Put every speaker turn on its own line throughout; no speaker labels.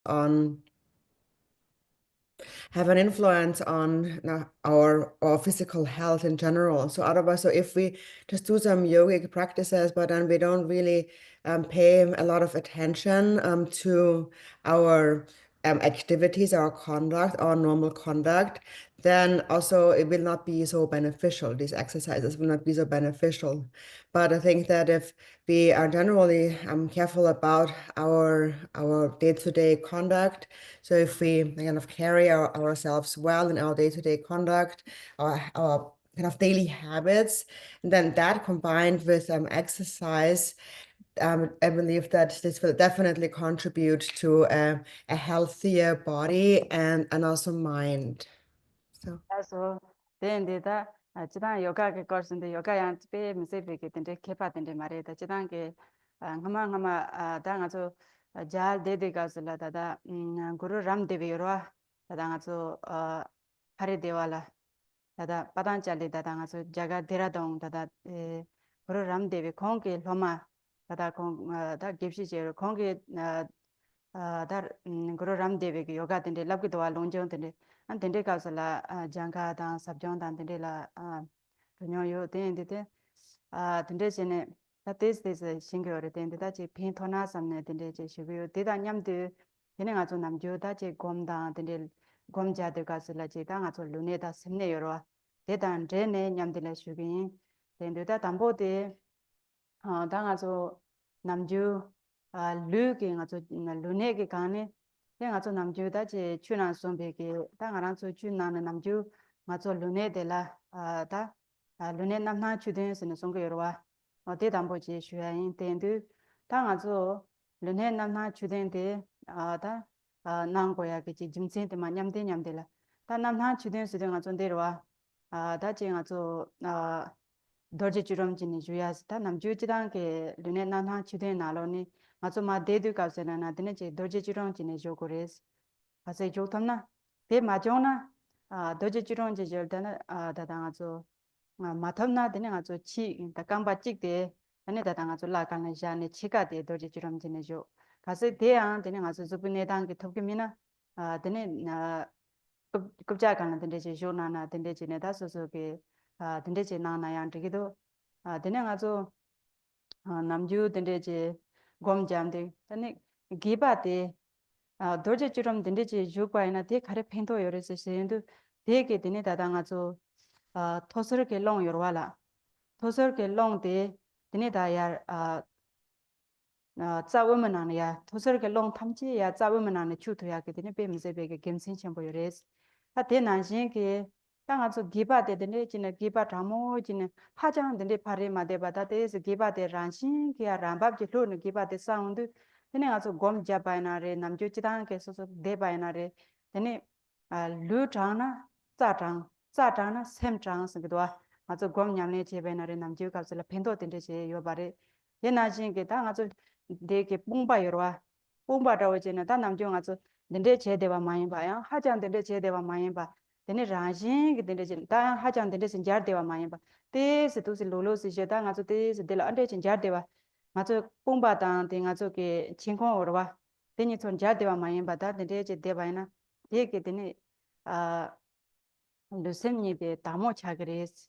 on our physical health in general. So otherwise, so if we just do some yogic practices, but then we don't really pay a lot of attention to our activities, our conduct, our normal conduct, then also it will not be so beneficial. These exercises will not be so beneficial. But I think that if we are generally careful about our day-to-day conduct, so if we kind of carry ourselves well in our day-to-day conduct, our kind of daily habits, and then that combined with exercise, I believe that this will definitely contribute to a healthier body and also mind. So.
So then the Chidan yoga course in the yoga and pay Mississippi in the Kepa in the Marita Chidanke Hama Dangazo Jal Dedigasla Dada Guru Ram Devirua Dadangazo Hari Dewala Dada Padanchali Dadangazo Jaga Diradong Dada Guru Ram Devi Kongi Loma Dada Kong that gives you Kongi that Guru Ram Devi yoga in the Labidua Lonjon and then they la Janka dan Sabjon dan de la Yo then the Tendesine that is singular then the pain tona some net in the Shibu did I yam do getting out on them Joe that gom down the Gomja de Gasla Jitang at Luneta Simneura did and Jene yam de la Shugin then do that and both the Dangazo Namju Luking at Lunegi Kane. Then I told Namju that Chunan Sombeke, Tangaranso Chunan and Namju, Mazo Lune de la Lune Namna Chudens in the Songerwa, or De Damboji Shuain Tendu, Tangazo, Lune Namna Chudente, Nangoya, Jim Saint Manyam de Yamdela, Tanamna Chudens in Azonderwa, that Jingazo Dorje Jurum Jini Juyas, Tanamju Jidanke, Lune Namna Chuden Aloni. Maso ma dedu kausena na dine che doje chirong chine jokores ase jotamna de majona doje chirong je jordana dadanga zo mathamna dine nga zo chi ta kamba chik de ane dadanga zo la kan ja ne chika de doje chirong chine jo kase de an dine nga zo zupune dang ke thopke mina dine kubja kan dine je jona na dine je ne da so so ke dine je na na yang de do dine nga zo namju dine je gom jamde tane giba de dorje churam dinde je jukwa ina de khare phento yorese sendu de ke dine dadanga zo thosor ke long yorwala thosor ke long de dine da ya zawumana ya thosor ke long thamchi ya zawumana ne chu thoya ke dine pe mse be ke gemsin chambo yores ta de nan shin ke tanga zo giba de dine jine giba dhamo jine hajang dinde phare ma de ba ta de giba de ranshin ke ya rambab je lo ne giba de sound dine nga zo gom ja ba na re namju chidang ke so de ba na re dine lu chang na za chang na sem chang se do nga zo gom nyam ne che ba na re namju ka so la phendo dinde che yo ba re ye na shin ke ta nga zo de ke pungba yorwa pungba da wo je na ta namju nga zo dinde che de ba ma yin ba ya hajang dinde che de ba ma yin ba dene rajin ke dene jin ta hajang dene sin jar dewa mayen ba te se tu se lolo se je ta nga zo te se de la ande chin jar dewa nga zo pungba ta te nga zo ke chingkong orwa dene chon jar dewa mayen ba ta dene je de ba ina de ke dene lu sem ni de damo cha gres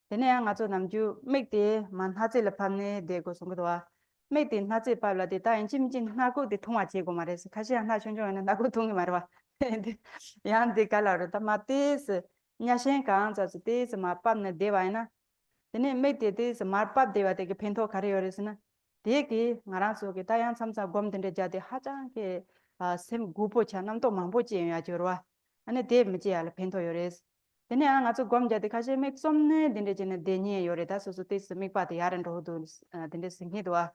dene nga zo namju mek de man ha je la pham ne de go song do wa mek de na je pa la de ta yin jin jin na go de thong wa je go ma res ka shi na chon chon na go thong ma wa yang de kalaro ta matis nya shen kan za te se ma pam ne de ba na tene me te se ma pap de ba te ke phento khare yores na de ki ngara so ke ta yang sam sa gom den de ja de ha jang ke sem gu po cha nam to mang po ji ya jor wa ane de me ji ya le phento yores tene ang a so gom ja de kha she me som ne den de jene de ni yore ta so so te se me pa de yaran ro do den de sing he do wa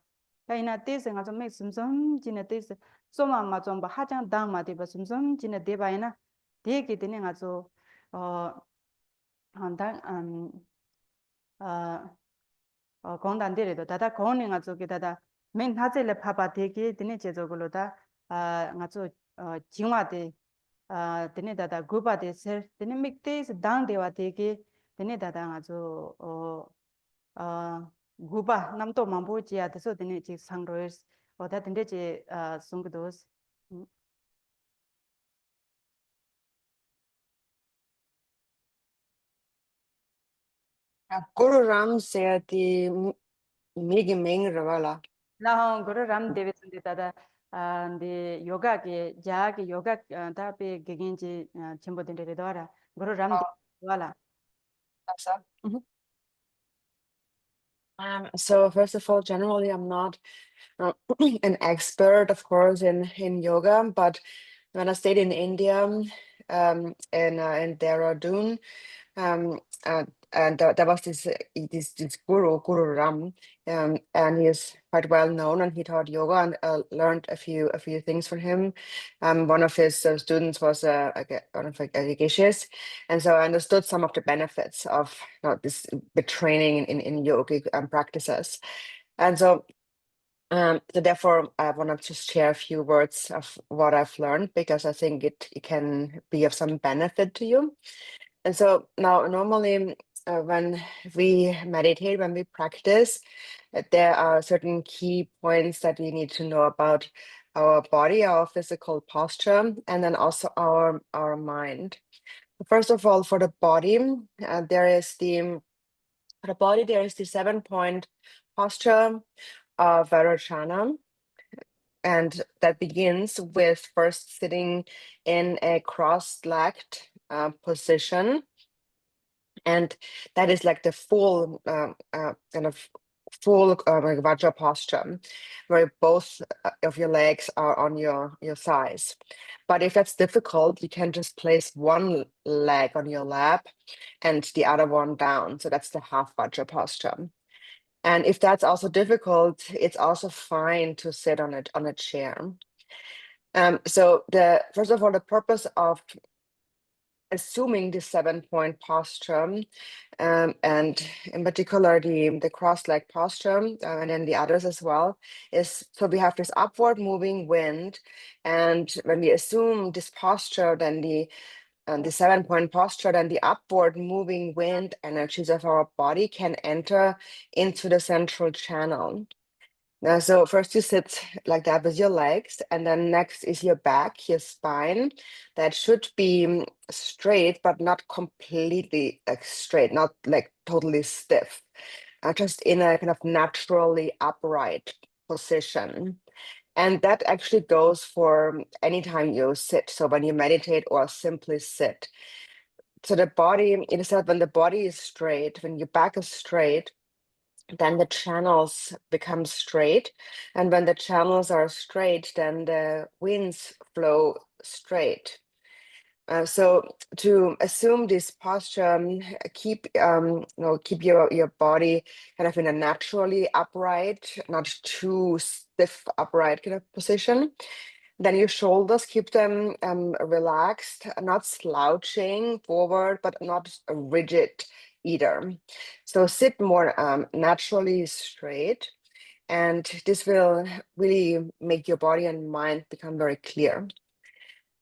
ta ina te se nga so me sum sum jine te se so ma chom ba ha jang dang ma de ba sum sum jine de ba ina 되게 되는 아주 한다 건단데래도 다다 거는 아주 게다다 맨 하젤레 파바 되게 되는 제적으로다 아주 징화데 되네 다다 구바데 셀 되네 믹테스 당데와 되게 되네 다다 아주 구바 남도 만보지야 돼서 되네 지 상로스 어다 되네 제 송도스
Guru Ram said the Migi Ming Ravala.
나 그거 람 데비슨데 다다 데 요가게 자게 요가 다베 게긴지 전부 된데도 알아 그거 람
Oh,
데발라
that's up. So first of all, generally, I'm not an expert, of course, in yoga, but when I stayed in India, in Dehradun, um, uh, and there was this Guru Ram, and he is quite well known, and he taught yoga, and learned a few things from him. One of his students was one of the Geshis, and so I understood some of the benefits of this the training in yogic practices, and so therefore, I want to just share a few words of what I've learned because I think it can be of some benefit to you. And so now, normally, when we meditate, when we practice, there are certain key points that we need to know about our body, our physical posture, and then also our mind. First of all, for the body, there is the 7-point posture of Vajrayana, and that begins with first sitting in a cross-legged position, and that is like the full kind of full like Vajra posture, where both of your legs are on your thighs. But if that's difficult, you can just place one leg on your lap and the other one down. So that's the half Vajra posture. And if that's also difficult, it's also fine to sit on a chair. So the first of all, the purpose of assuming the 7-point posture, and in particular the cross-leg posture, and then the others as well, is so we have this upward moving wind, and when we assume this posture, then the 7-point posture, then the upward moving wind energies of our body can enter into the central channel. So first you sit like that with your legs, and then next is your back, your spine. That should be straight, but not completely like straight, not like totally stiff. Just in a kind of naturally upright position. And that actually goes for anytime you sit. So when you meditate or simply sit. So the body, it is that when the body is straight, when your back is straight, then the channels become straight. And when the channels are straight, then the winds flow straight. So to assume this posture, keep keep your body kind of in a naturally upright, not too stiff upright kind of position. Then your shoulders, keep them relaxed, not slouching forward, but not rigid either. So sit more naturally straight, and this will really make your body and mind become very clear.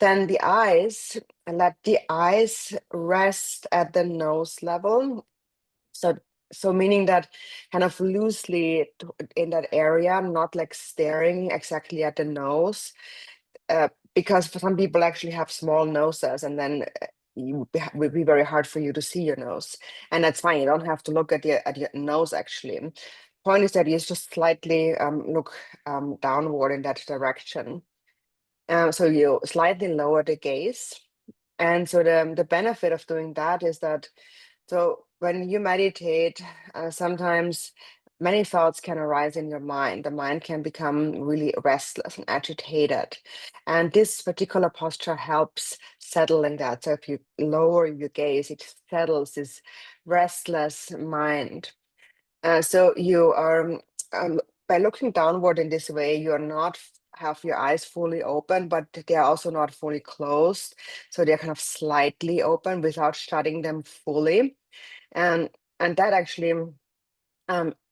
Then the eyes, let the eyes rest at the nose level. So meaning that kind of loosely in that area, not like staring exactly at the nose, because for some people actually have small noses, and then it would be very hard for you to see your nose, and that's fine. You don't have to look at your nose actually. Point is that you just slightly look downward in that direction. So you slightly lower the gaze, and so the benefit of doing that is that so when you meditate, sometimes many thoughts can arise in your mind. The mind can become really restless and agitated. And this particular posture helps settling that. So if you lower your gaze, it settles this restless mind. So you are by looking downward in this way, you are not have your eyes fully open, but they are also not fully closed. So they're kind of slightly open without shutting them fully, and that actually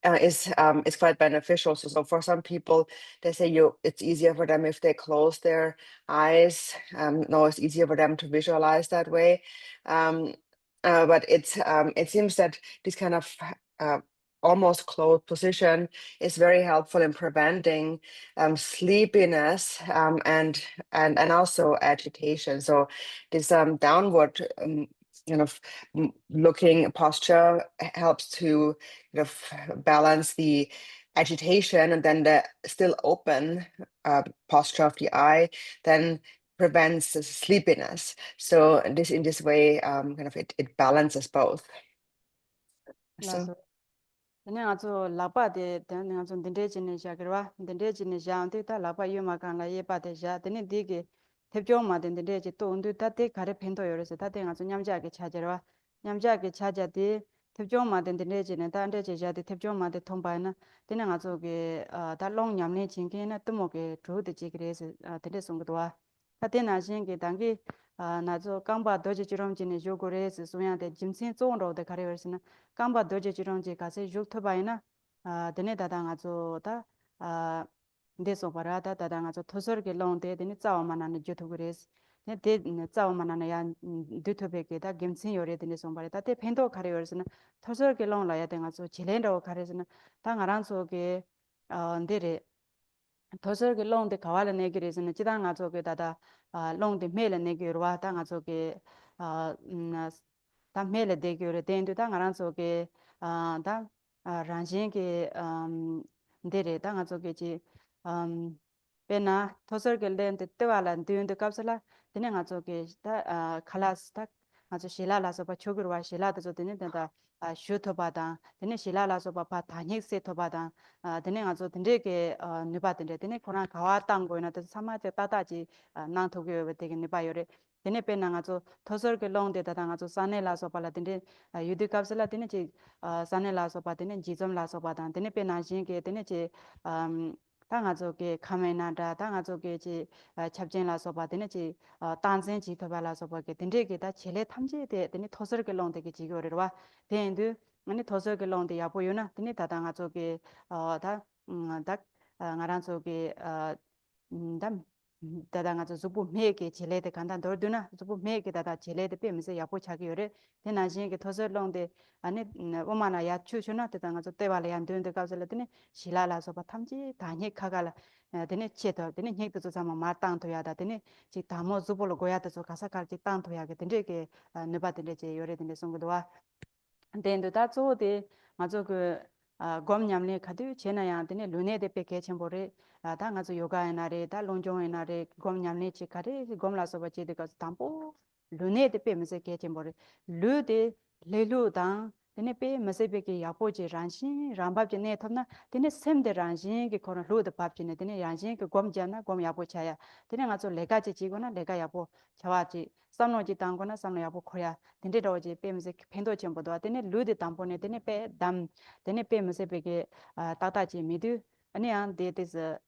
is quite beneficial. So for some people, they say it's easier for them if they close their eyes. No, it's easier for them to visualize that way. But it seems that this kind of uh, almost closed position is very helpful in preventing sleepiness, and also agitation. So this downward kind of looking posture helps to kind of balance the agitation, and then the still open posture of the eye then prevents the sleepiness. So this in this way, kind of it balances both. So
라서 그냥 아주 라바데 되는 아주 딘데지네 자그와 딘데지네 자한테 다 라바 유마간라 예바데 자 되는 디게 탭조마 딘데지 또 온도 다데 가레 펜도 요래서 다데 아주 냠자게 찾아와 냠자게 찾아데 탭조마 딘데지네 다한테 자데 탭조마데 통바나 되는 아주 게 달롱 냠네 진게나 뜨모게 조드지 그래서 되는 송도와 다데 나신게 당기 나저 깡바 도지 지롬지네 요고레스 소야데 짐신 쫑로데 가레버스나 깜바 도제 지롱지 가세 죽토바이나 데네 다당 아조다 데소 바라다 다당 아조 토서르게 롱데 데네 짜오만나네 주토그레스 네데 짜오만나네 야 드토베게다 김신 요레 데네 송바레다 테 펜도 가레얼스나 토서르게 롱라야 데 아조 지렌도 가레스나 당 아란소게 데레 토서르게 롱데 가와라 네게레스나 지당 아조게 다다 롱데 메레 네게로와 당 아조게 다 메레 데게레 덴도 당 아란소게 다 란진게 데레 당 아조게지 베나 토서르게 렌데 때와란 드윈데 갑살라 데네 아조게 다 칼라스 다 아주 실라라서 바 초그와 실라도 되는 데다 슈토바다 데네 실라라서 바 다닉세 토바다 데네 아주 든데게 느바든데 데네 코나 가와 땅고이나 데 사마제 따다지 난토게 되게 느바요레 데네 페나 아주 토서르게 롱데다 아주 사네라서 발라든데 유디캅슬라 데네 지 사네라서 바데네 지점라서 바다 데네 페나 진게 데네 지 당아조게 카메나다 당아조게 지 찹진라서 바데네 지 단센 지토발라서 바게 딘데게 다 첼레 탐제데 데네 토서르게 롱데게 지고르와 덴드 아니 토서르게 롱데 야보요나 데네 다당아조게 다 ngaransoge dam 다당아조 zubu meke 첼레데 간단 더드나 zubu meke 다다 첼레데 페면서 야보 차기 요래 데나진게 토서롱데 아니 오마나 야 추슈나 다당아조 때발에 안 되는데 가슬라드네 실라라서 바 탐지 다니 카갈 데네 체터 데네 녜도 자마 마땅 도야다 데네 지 다모 zu불로 고야도 가사 갈지 땅 도야게 데게 느바데네 제 요래 데네 송도와 덴도 다 조데 맞아 그 검냠네 카드 제나야 데네 루네데 페케 쳔보레 다 가서 요가 나레 다 롱종에 나레 검냠네 치카레 검라서 버치데 가 담보 루네데 페메세 케 쳔보레 루데 레루다 데네 페 메세베게 야포제 란신 람밥제네 탑나 데네 셈데 란신 게 코나 루데 밥제네 데네 란신 그 검잖아 검 야포차야 데네 가서 레가지 지고나 레가 야포 저와지 선노지 당고나 선노 야포 코야 딘데로지 페메세 펜도 쳔보도 데네 루데 담보네 데네 페담 데네 페메세 베게 따따지 미드 아니야 데데스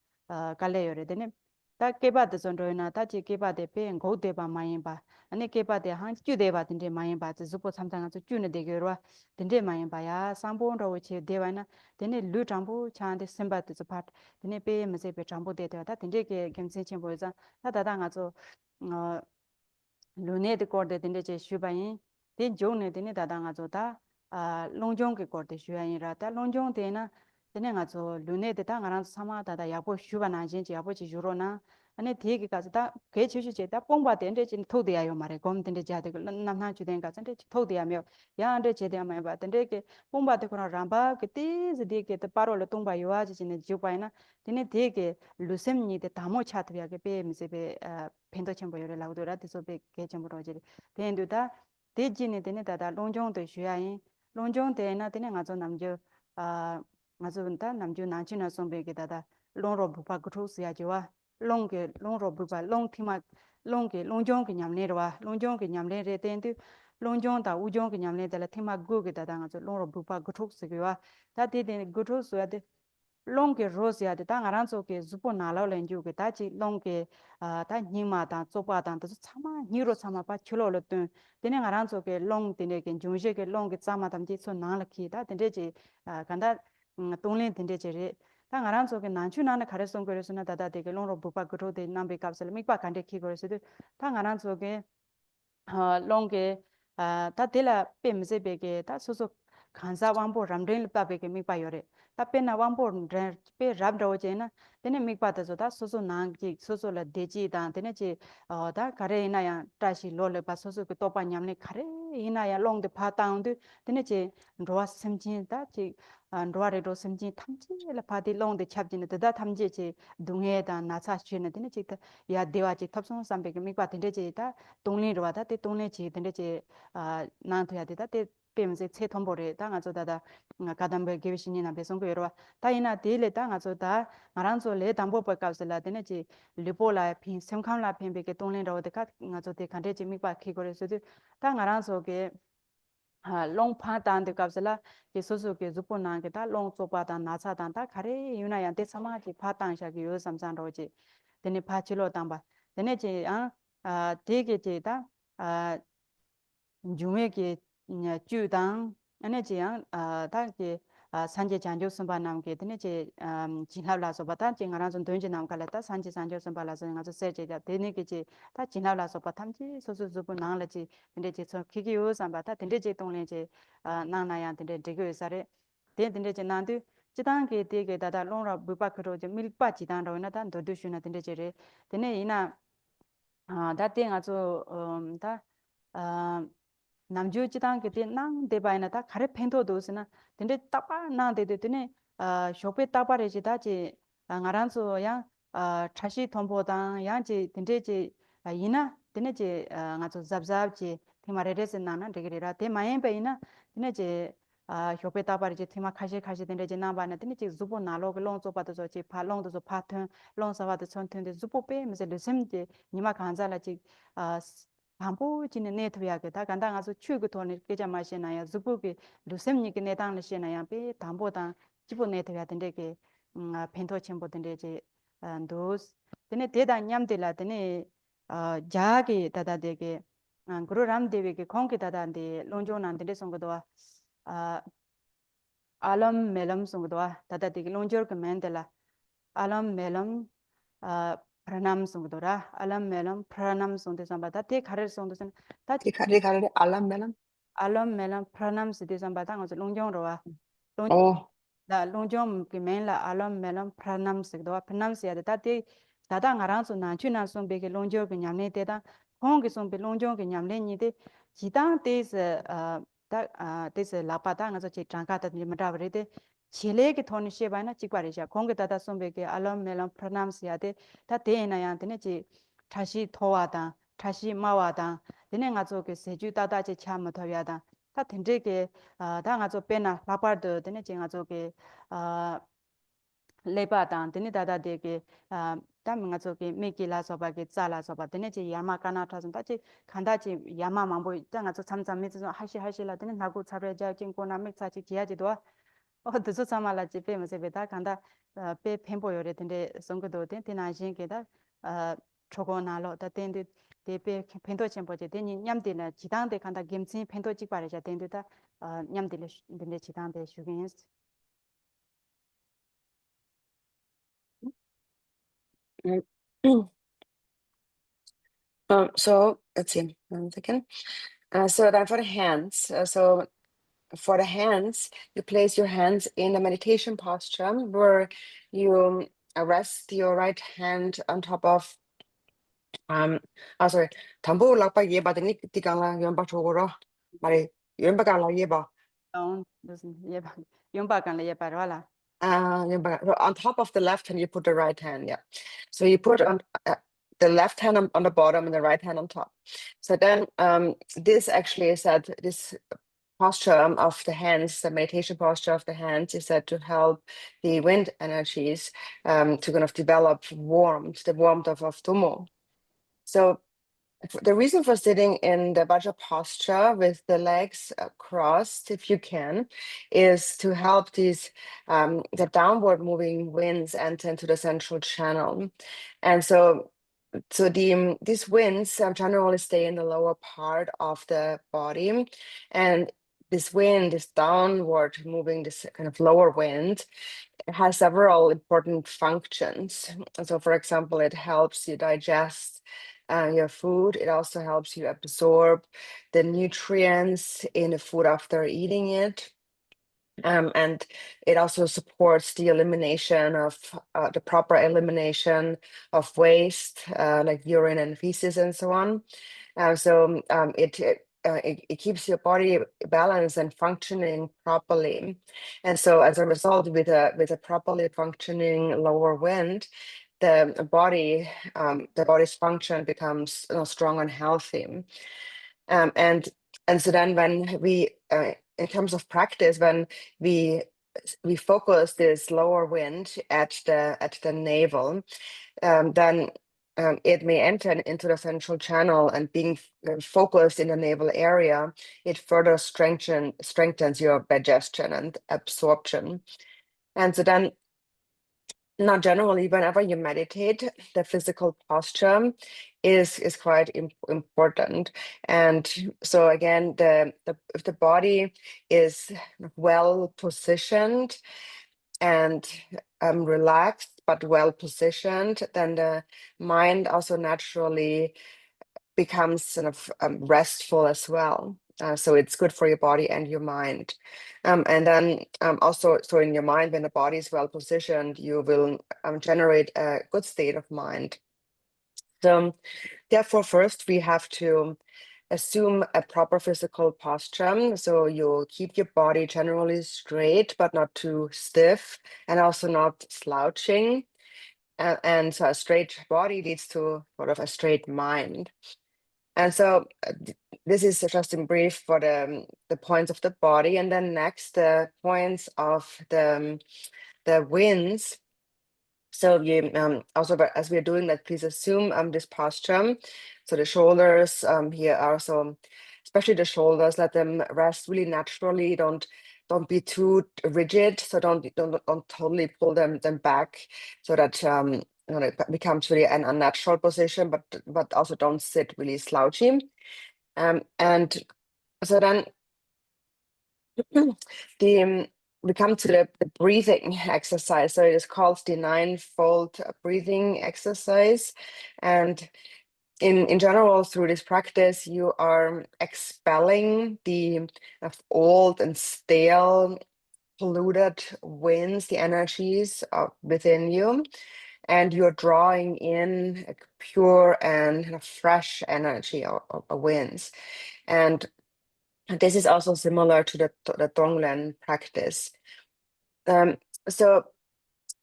kaleyore dene ta keba de sondroina ta chi keba de pe ngo de ba mayin ba ane keba de han chu de ba dinde mayin ba zu po samtang zu chu ne de gerwa dinde mayin ba ya sambo ro che de ba na dene lu jambo chan de simba de zu pat dene pe me se pe jambo de ta dinde ke gemse chen bo za ta da nga zo lune de kor de dinde che shu ba yin den jong ne dene da nga zo ta longjong ke kor de shu yin ra ta longjong de na dene nga zo lune de ta nga ran sama da yapo shuba na jin yapo chi juro na ane dhegi ka da ge chu chu che da pongba de de chin tho de ayo mare gom de ja de nam na chu den ka de tho de amyo ya de che de ma ba de ke pongba de ko na ramba ke te ze de ke te paro le tongba yo a ji ne ju pa na dene dhege lusem ni de damo chat ya ke pe mi se be pendo chen bo yo la do ra de so be ge chen bo ro je den du da de ji ne dene da longjong de shu ya yin longjong de na dene nga zo nam jo 맞은다 남주 나치나 sombe게다다 롱로 부파 그토스야 지와 롱게 롱로 부파 롱티마 롱게 롱종게 냠네로와 롱종게 냠네레 텐데 롱종다 우종게 냠네달라 티마 고게다다 가서 롱로 부파 그토스게와 다데데 그토스야데 롱게 로스야데 당아란소게 주포 나라올렌주게 다치 롱게 다 니마다 쪼바다 또 참아 니로 참아 바 출로르든 데네 아란소게 롱 데네게 중시게 롱게 참아담지 손 나라키다 데데지 간다 동len tende chere ta ngaran so ke nanchu na khare song kore suna dada de ke long ro bupa gro de nambe kapsel mikpa kande ki kore se ta ngaran so ke long ke ta dela pemse be ke ta so so khansa wangbo ramden pa be ke mikpa yore ta pe na wangbo pe rab do je na tene mikpa ta so ta so so nang ji so la de ji da tene che da kare na ya ta shi lo le pa so so ke to pa nyam ne khare 이나야 롱데 파타운데 되네지 로아 심진다 지 로아레도 심진 탐지라 파디 롱데 찹진데 다 탐지지 둥에다 나사치네 되네지 야 대와지 탑송 삼백이 미과 되네지다 동리로와다 때 동네지 되네지 나한테 되다 때 빼면서 체 통보래 당아줘다다 가담베 게비신이나 배송고 여러 다이나 딜레 당아줘다 나랑서 레 담보 버까슬라 되네지 리포라 핀 semkham la phin be ke tonlin ro de ka nga zo de khande chi mi pa khi ko re so de ta nga ran so ke long pha tan de ka sala ke so so ke zupo na ke ta long so pa ta na cha tan ta khare yuna ya de sama ji pha tan sha ke yo sam san ro ji de ne pha chi lo tan ba de ne ji de ke ji ta jume ke ju dang ane ji yang ta ke 산제 잔조 선바 남게 되네 제 진합라서 바타 징아란 돈지 남칼라타 산제 산조 선바라서 가서 세제자 되네 게지 다 진합라서 바탐지 소소소부 나라지 근데 제 키기요 삼바타 근데 제 동네제 나나야 근데 되게 사례 되는데 제 난도 지단게 되게 다다 롱라 부바크로 제 밀바 지단로 나다 도두슈나 근데 제레 되네 이나 다땡 아주 다 남주 지당 그때 낭 대바이나 다 가래 펜도도스나 근데 따빠 나 되더니 쇼페 따바레지다지 나란소 야 차시 돈보다 양지 근데지 이나 되네지 나저 잡잡지 테마레레스 나나 되게라 테마엠베이나 되네지 쇼페 따바레지 테마 카시 되네지 나바나 되네지 주보 나로 롱조 바도지 팔롱도 파튼 롱사바도 촌튼데 주보페 메세 르셈지 니마 간자라지 반보지는 네트워크 다 간다 가서 추구 돈을 깨자 마시나야 주부기 루셈니게 내당을 시나야 비 담보다 기본 네트워크 된데게 펜토 첨보된데 제 도스 되네 대다 냠들라 되네 자기 다다되게 그로람 되게 공기 다다인데 론존한데 송거도 알람 멜람 송거도 다다되게 론조르 그멘들라 알람 멜람 pranam sungdora alam melam pranam sungde sambata te kharer sungde ta
Di alam melam.
alam melam pranam side sambata ngos longjong rowa long
Oh,
da longjong ki men la alam melam pranam sigdo pranam sia da te da ngarang su na chu na sung be ke longjong ke nyamne te da khong ke sung be longjong ke nyamle ni de jidang te se te se la pa da ngos che trangka ta ni ma da bre de chile ke thoni she ba na chikware sha khong ke da sung be ke alam melam pranam sia de 다 대나야 되네지 다시 도와다 다시 마와다 되네 가서 그 세주 다다지 참 더야다 다 된제게 다 가서 빼나 라파드 되네지 가서 그 레바단 되네 다다되게 담 가서 그 메기라서 바게 잘라서 바 되네지 야마카나 타선 다지 간다지 야마 망보 땅 가서 참참면서 하시라 되네 나고 차려자 진고나 맥사지 지야지도 어디서 참말라지 빼면서 베다 간다 빼 펜보요래 근데 선거도 된 테나신게다 초고나로 다 된데 대pe 펜도 쳔보제 되니 냠데나 지당데 간다 김치 펜도 찍바래자 된데다 냠데레 된데 지당데 슈겐스
so let's see, 1 second. So then for the hands, for the hands, you place your hands in a meditation posture where you rest your right hand on top of sorry, 담보 락바 예바드니 티강라 연바 조고로 말이 연바강라 예바
무슨 예바 용바간래 예바라라
연바 so on top of the left hand you put the right hand, yeah. So you put on the left hand on the bottom and the right hand on top. So then this actually is that this posture of the hands, the meditation posture of the hands, is said to help the wind energies to kind of develop warmth, the warmth of Tumo. So the reason for sitting in the Vajra posture with the legs crossed, if you can, is to help these the downward moving winds enter into the central channel. And so these winds generally stay in the lower part of the body, and this wind, this downward moving, this kind of lower wind, has several important functions. So, for example, it helps you digest your food. It also helps you absorb the nutrients in the food after eating it. And it also supports the elimination of the proper elimination of waste, like urine and feces and so on. So it keeps your body balanced and functioning properly. And so as a result, with a properly functioning lower wind, the body's function becomes strong and healthy. Um, and and so then when we in terms of practice, when we we focus this lower wind at the navel, then it may enter into the central channel, and being focused in the navel area, it further strengthens your digestion and absorption. And so then, now generally, whenever you meditate, the physical posture is quite important. And so again, if the body is well positioned and relaxed but well positioned, then the mind also naturally becomes sort of restful as well. So it's good for your body and your mind. And then also, so in your mind, when the body is well positioned, you will generate a good state of mind. So therefore, first we have to assume a proper physical posture. So you keep your body generally straight, but not too stiff, and also not slouching. And so a straight body leads to sort of a straight mind. And so this is just in brief for the points of the body. And then next, the points of the winds. So you also, but as we are doing that, please assume this posture. So the shoulders here are so, especially the shoulders, let them rest really naturally. Don't be too rigid. So don't totally pull them back, so that it becomes really an unnatural position. But also don't sit really slouchy. And so then the we come to the breathing exercise. So it is called the ninefold breathing exercise. And in general, through this practice, you are expelling the old and stale, polluted winds, the energies within you, and you're drawing in a pure and fresh energy of winds. And this is also similar to the Tonglen practice. Um, so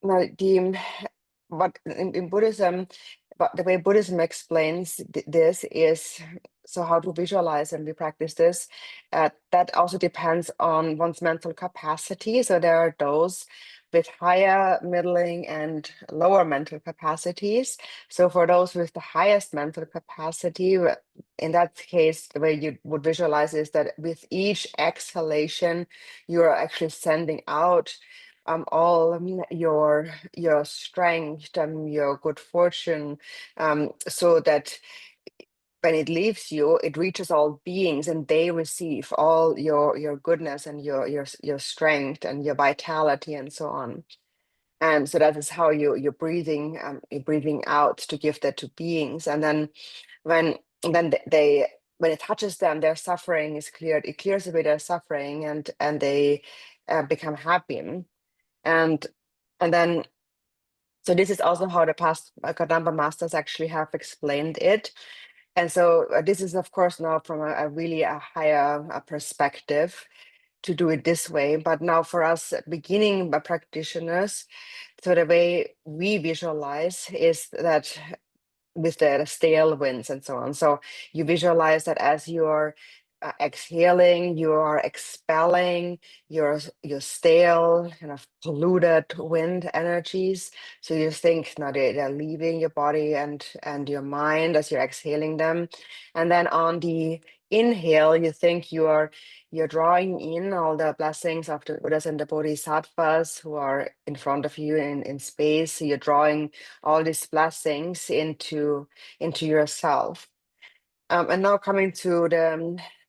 now what in Buddhism, but the way Buddhism explains this is, so how to visualize and we practice this. That also depends on one's mental capacity. So there are those with higher, middling, and lower mental capacities. So for those with the highest mental capacity, in that case, the way you would visualize is that with each exhalation, you are actually sending out all your strength and your good fortune, so that when it leaves you, it reaches all beings, and they receive all your goodness and your strength and your vitality and so on. And so that is how you're breathing out to give that to beings. And then when they when it touches them, their suffering is cleared. It clears away their suffering, and they become happy. And then, so this is also how the past Kadamba masters actually have explained it. And so this is, of course, now from a really a higher perspective to do it this way. But now for us beginning practitioners, so the way we visualize is that with the stale winds and so on. So you visualize that as you're exhaling, you are expelling your stale, kind of polluted wind energies. So you think now they're leaving your body and your mind as you're exhaling them. And then on the inhale, you think you're drawing in all the blessings of the Buddhas and the Bodhisattvas who are in front of you in space. So you're drawing all these blessings into yourself. And now coming to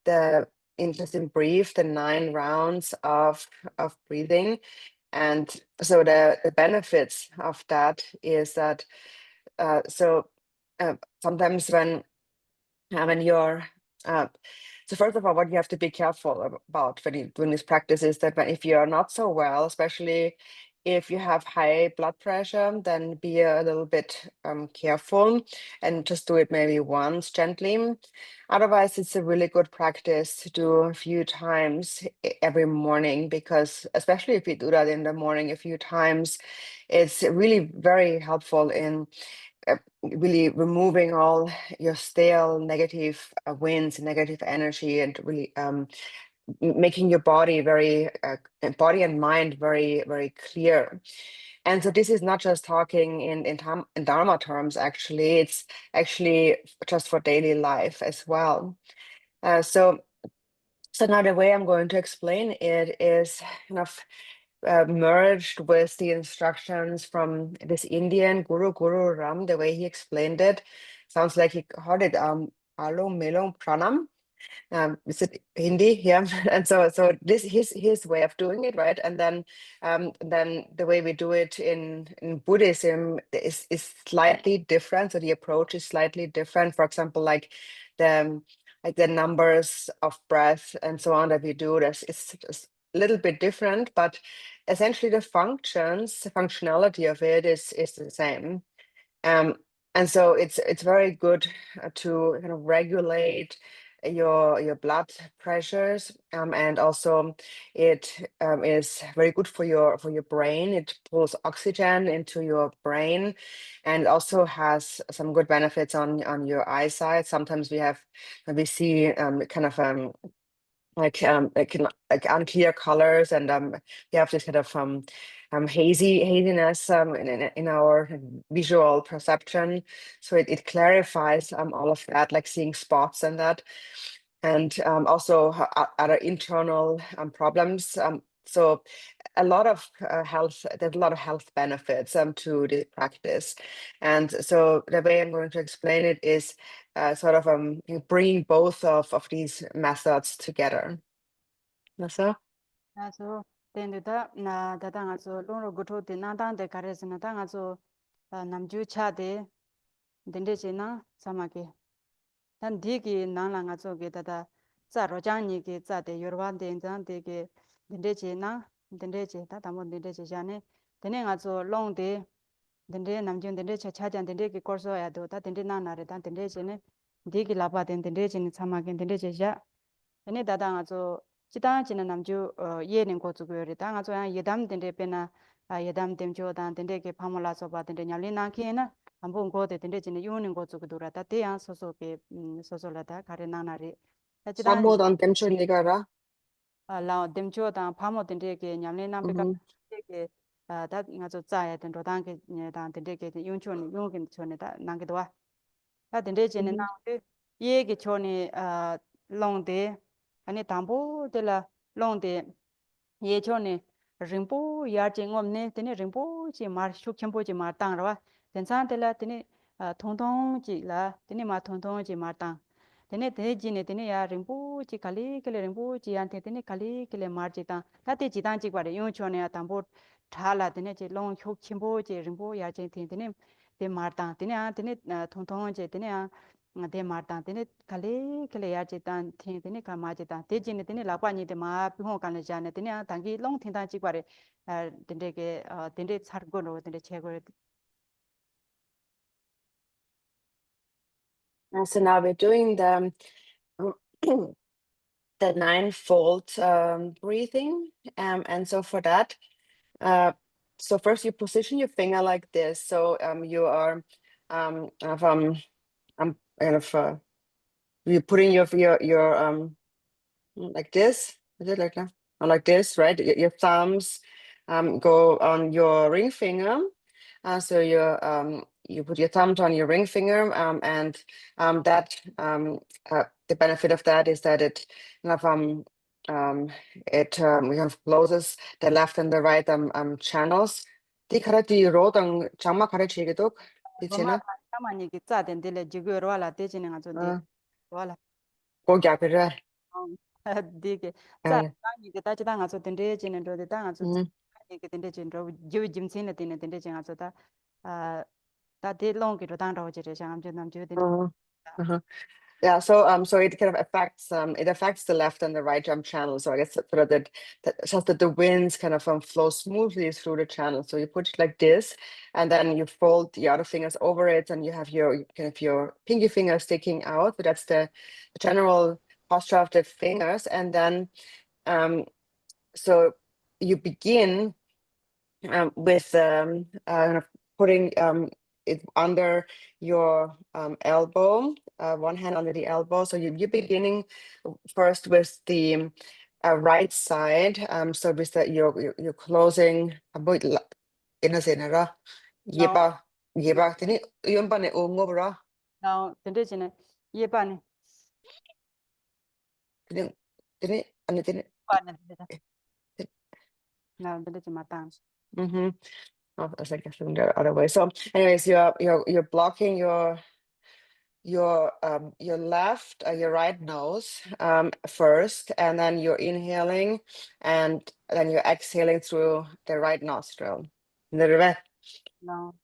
the in just in brief, the 9 rounds of breathing. And so the benefits of that is that sometimes when you're so first of all, what you have to be careful about when you're doing this practice is that if you're not so well, especially if you have high blood pressure, then be a little bit careful and just do it maybe once gently. Otherwise, it's a really good practice to do a few times every morning, because especially if you do that in the morning a few times, it's really very helpful in really removing all your stale negative winds, negative energy, and really making your body very body and mind very very clear. And so this is not just talking in dharma terms. Actually, it's actually just for daily life as well. So now the way I'm going to explain it is kind of merged with the instructions from this Indian Guru Ram. The way he explained it sounds like he called it Alom Melom Pranam. Is it Hindi? Yeah. And so this his way of doing it, right? And then the way we do it in Buddhism is slightly different. So the approach is slightly different. For example, the like the numbers of breath and so on that we do, this is just a little bit different, but essentially the functionality of it is the same. Um, and so it's very good to kind of regulate your blood pressures, and also it is very good for your brain. It pulls oxygen into your brain, and also has some good benefits on your eyesight. Sometimes we see kind of like unclear colors, and we have this kind of haziness in our visual perception. So it clarifies all of that, like seeing spots and that, and also other internal problems. So a lot of there's a lot of health benefits to this practice. And so the way I'm going to explain it is sort of bringing both of these methods together. Nasa?
So then na da nga so long ro go to na dang de kare na da nga so nam ju cha de den de na sama ke dan di ki na la nga so ke da za ro jang ni ke za de yor wan de zang de ke den de da mo den de ja ne den nga so long de den de nam ju den de cha jang den de ke kor so ya do da den de na na re dan den de ne di ki la ba den de ni sama ke den de ja ene dada nga zo chidang china namju ye ning ko zu go re da nga zo ya yedam den de pe na yedam dem jo dan den de ke phamola so ba den de nyali na ke na ambo ngo de den de china yu ning ko zu go do ra da te ya so so ke so so la da kare na na re da chidang
Samo dan temcho nigara.
la dem jo dan phamo den de ke nyali na pe ka
Mhm.
de ke da nga zo za ya den ro dan ke dan den de ke yung cho ni yung ke cho ni da nang ke do wa 다 된대 제는
Mhm.
나한테 얘기 전에 롱데 아니 담보들라 롱데 예전에 림보 야징 없네 되네 림보 지 마르슈 켐보지 마땅라와 된산들라 되네 통통지라 되네 마 통통지 마땅 되네 대지네 되네 야 림보 지 칼리클레 림보 지 안테 되네 칼리클레 마르지다 다테 지단지 과래 용촌에 담보 ठाला 되네 제롱 효 켐보지 림보 야징 되네 데 마땅 되네 되네 통통지 되네 데 마땅 되네 칼리클레 야지단 되네 가마지다 대지네 되네 라과니 데 마, 피호 간에 자네 되네 당기 롱 틴다 지과래 된데게 된데 살고로 된데 최고
And so now we're doing the ninefold breathing. And so for that, uh, so first you position your finger like this. So you are kind of kind of you're putting your like this. Is it like that? Or like this, right? Your thumbs go on your ring finger. So you put your thumbs on your ring finger, and that the benefit of that is that it kind of um, kind of closes the left and the right channels. Di kara di rodang changma kara chigidok di
로마
chena.
타마니 기 짜덴데레 지구로 와라 대지는 가지고 와라
Go gyapira.
되게 짜 땅이 그 다지 당아서 된데 지는 로 당아서 이게 된데 진로 지 짐신에 되는 된데 지나서 다 다데 롱기로 당라고 지래 상 남주 된데
Yeah, so it kind of affects the left and the right jump channel. So I guess sort of that just that the winds kind of flow smoothly through the channel. So you put it like this, and then you fold the other fingers over it, and you have your kind of your pinky finger sticking out. So that's the general posture of the fingers, and then so you begin with putting it under your elbow, one hand under the elbow. So you're beginning first with the right side. So with the, you're closing in a senera.
Now,
Yeba, tini yun pa ne ungo bra.
now, 예반에
Tini, tini, ano tini.
빠네 now tende matang.
Mm-hmm. Oh, I was like the other way. So, anyways, you're blocking your left your right nose first, and then you're inhaling, and then you're exhaling through the right nostril.
Now,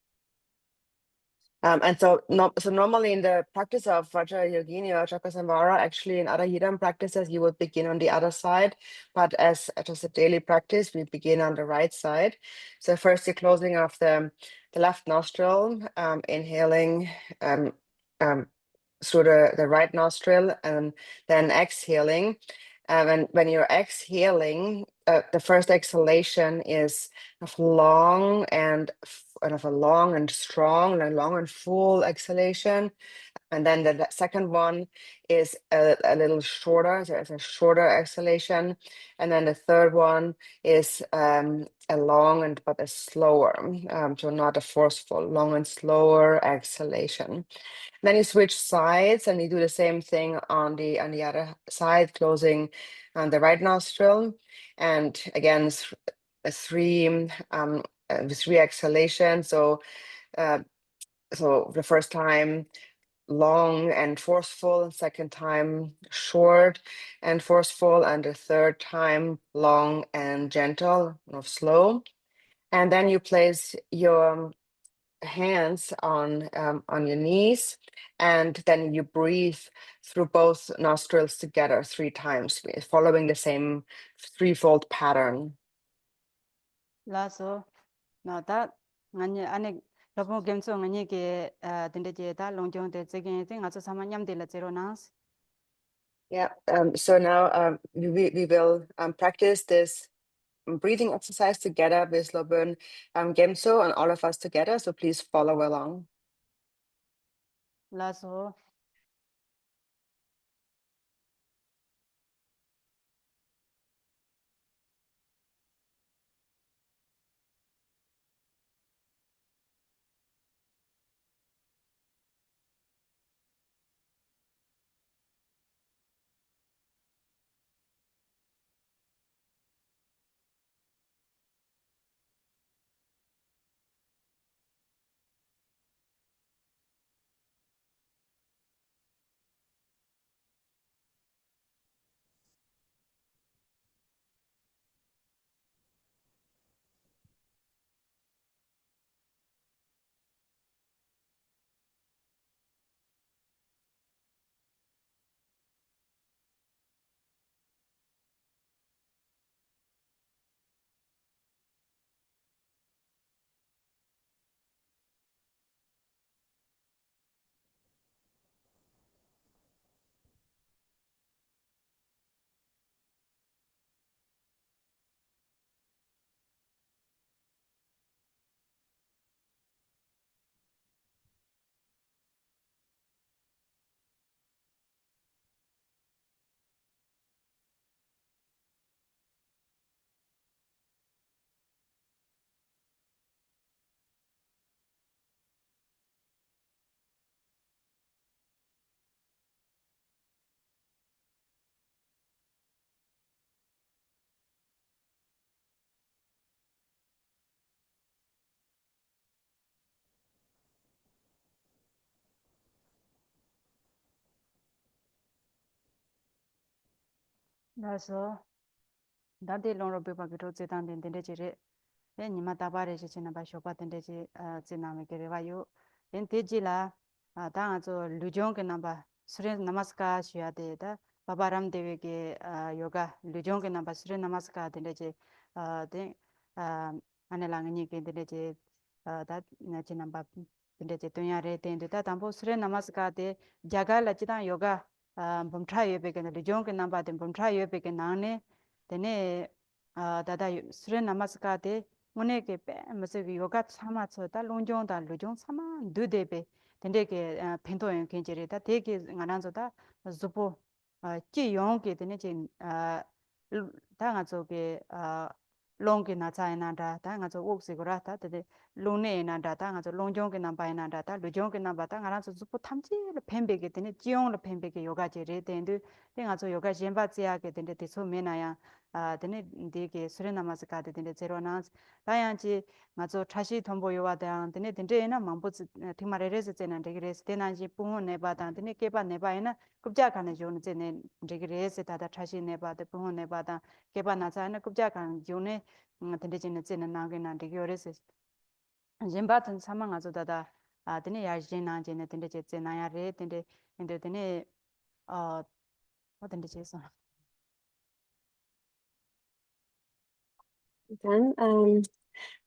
And so, so normally in the practice of Vajrayogini or Chakra, actually in other Yidam practices, you would begin on the other side. But as just a daily practice, we begin on the right side. So first you're closing off the left nostril, inhaling um, through the right nostril, and then exhaling. And when you're exhaling, the first exhalation is of long and kind of a long and strong and long and full exhalation. And then the second one is a little shorter, so it's a shorter exhalation. And then the third one is a long and but a slower, so not a forceful, long and slower exhalation. Then you switch sides and you do the same thing on the other side, closing on the right nostril. And again, three exhalations. So so the first time long and forceful, second time short and forceful, and the third time long and gentle, slow. And then you place your hands on your knees, and then you breathe through both nostrils together 3 times, following the same threefold pattern.
laso, now that ngani ane Lopon Gamtso ngani ke tende je da longjong de zegen thing aso samanyam de la zero nas.
Yeah, so now we will practice this breathing exercise together with Lopon Gamtso and all of us together. So please follow along.
Laso, laso, that de long rope pa kito zetan den tende je re nima tabare je chena ba shopa tende je zena me kere ba yo den teji la da aso lujong ke namba Surya Namaskar shuyade da Baba Ramdev ge yoga lujong ke namba Surya Namaskar dinde je de anelang ni ke dinde je da na je namba dinde je tunya re dinde da tambo Surya Namaskar de jaga la chida yoga bumtha yebe ke lujong ke namba de bumtha yebe ke nane dene dada Surya Namaskar de mune ke pe mase yoga sama cho da longjong da lujong sama du debe 된데게 펜토엔 켄제레다 되게 나란서다 zupo ji yong ke tene che da nga zo ke long ke na chai na da nga zo wok se ko ra ta de long ne na da nga zo long jong ke na bai na da lu jong ke na ba nga ra zo zupo tham ji le pen be ke tene ji yong le pen be ke yoga je re den de nga zo yoga jen ba che ya ke tene de so me na ya tene de ke sure na mas ka de tene zero na da yang ji nga zo chashi thombo yo wa da tene de na mang bu thi ma re re se na de re se na ji pu ne ba da tene ke ba ne ba na kubja kan jo ne degree se ta trashi ne ba de pu ne ba da ke ba na sa na kubja kan jo ne tende jin ne na ge na de yo re se jin ba tan sa ma nga zo da tene ya jin na jin ne tende je na ya re tende tene what tende je so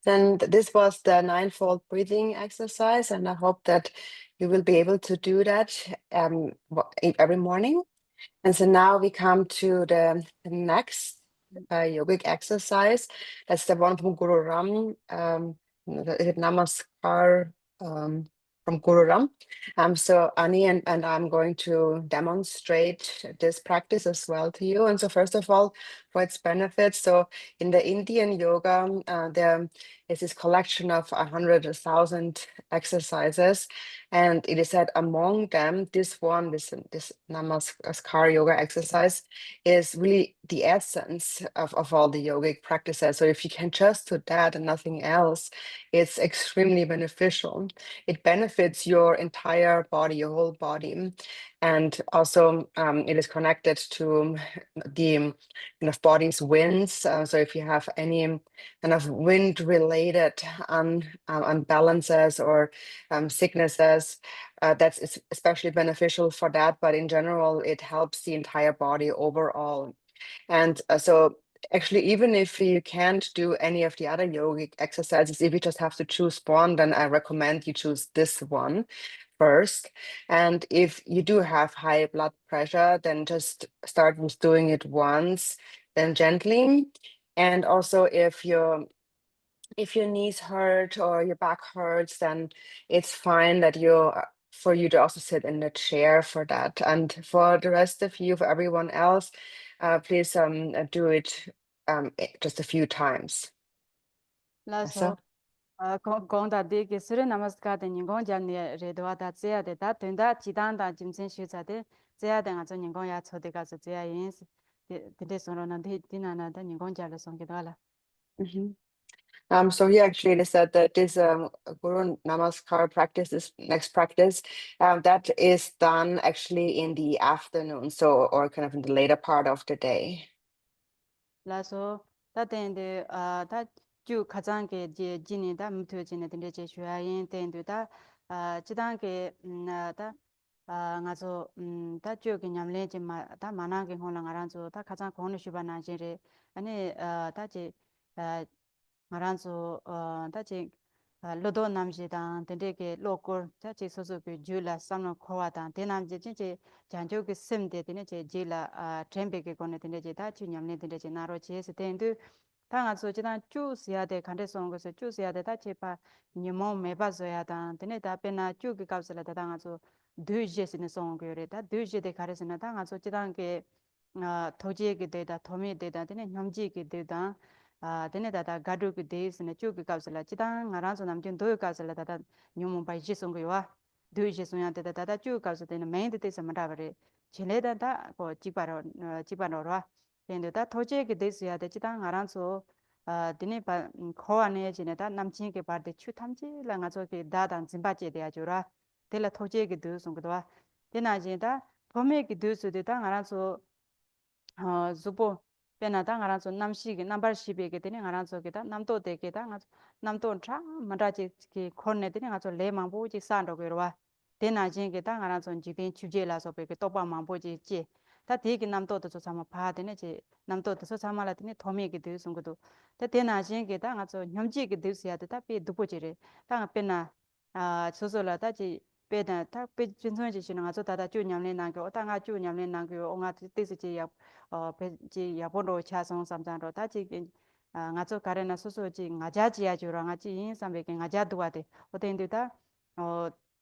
Then, this was the ninefold breathing exercise, and I hope that you will be able to do that every morning. And so now we come to the next yogic exercise. That's the one from Guru Ram. The Namaskar from Guru Ram. So Ani and I'm going to demonstrate this practice as well to you. And so first of all, for its benefits. So in the Indian yoga, there is this collection of 100,000 exercises. And it is said among them, this Namaskar yoga exercise is really the essence of all the yogic practices. So if you can just do that and nothing else, it's extremely beneficial. It benefits your entire body, your whole body. And also it is connected to the body's winds. So if you have any kind of wind-related unbalances or sicknesses, that's especially beneficial for that. But in general, it helps the entire body overall. And so actually, even if you can't do any of the other yogic exercises, if you just have to choose one, then I recommend you choose this one first. And if you do have high blood pressure, then just start with doing it once, then gently. And also if your knees hurt or your back hurts, then it's fine that for you to also sit in the chair for that. And for the rest of you, for everyone else, please do it just a few times.
la so
So,
gong da de ke Surya Namaskar de ning gong jan ne re do da zhe de da den da ji dan da jim chen shu za de zhe de nga zo ning gong ya cho de ga zo zhe yin de so ro na de na na da ning gong ja le song ge da la
mhm. So here actually it is said that this Guru Namaskar practice, this next practice, that is done actually in the afternoon, so or kind of in the later part of the day.
la so da den de da ju ka jang ge je ji ni da mu tu ji ne de je shu ya yin den de da ji dang ge da nga zo da ju ge nyam le ji ma da ma na ge hong la nga ran zo da ka jang gong ne shu ba na ji re ani da je nga ran zo da je lo do nam ji da den de ge lo ko da je so so ge ju la sam no kho wa da de nam ji je jan ju ge sim de de ne je ji la tren be ge ko ne de je da ju nyam ne de je na ro je se den du da nga zo ji da ju si ya de kan de song ge se ju si ya de da je pa ni mo me ba zo ya da de ne da pe na ju ge ka se la da nga zo du je se ne song ge re da du je de ka re se na da nga zo ji da ge to je ge de da to me de da de ne nyam ji ge de da dene dada gadu ki deis ne chu ki kapsala chidang ngaran so namjun do kapsala dada nyum bai ji song yo do ji song ya dada chu kapsala dene main de samada bare chile dada ko ji pa ro dene da thoje ki deis ya de chidang ngaran so dene pa kho ane ji ne da namchin ke par de chu thamji la nga so ke da dan jimba je de ya jo ra de la thoje ki de song ko dena ji da phome ki de su de da ngaran so zupo pena da ngaran so namshi ge number shibe ge tene ngaran so ge da namto de ge da nga namto tra manda che ki khonne tene nga so le mang bo chi san ro ge ro wa Tena jingi ta ngara zon jidin chuje la so pe ke topa mambo je je ta de ki namto to sama pha de ne je namto to sama la tine thomi ki de sung do ta tena jingi ta nga zo nyamji ki de sia ta pe dupo je re ta nga pe na so so la ta ji pe na ta pe jin so ji nga zo ta ta ju nyam le na ko ta nga ju nyam le na ko nga te se je ya pe ji ya bon ro cha song sam jan ro ta ji nga zo ka re na so so ji nga ja ji ya ju ra nga ji yin sam be ke nga ja duwa de o ten de ta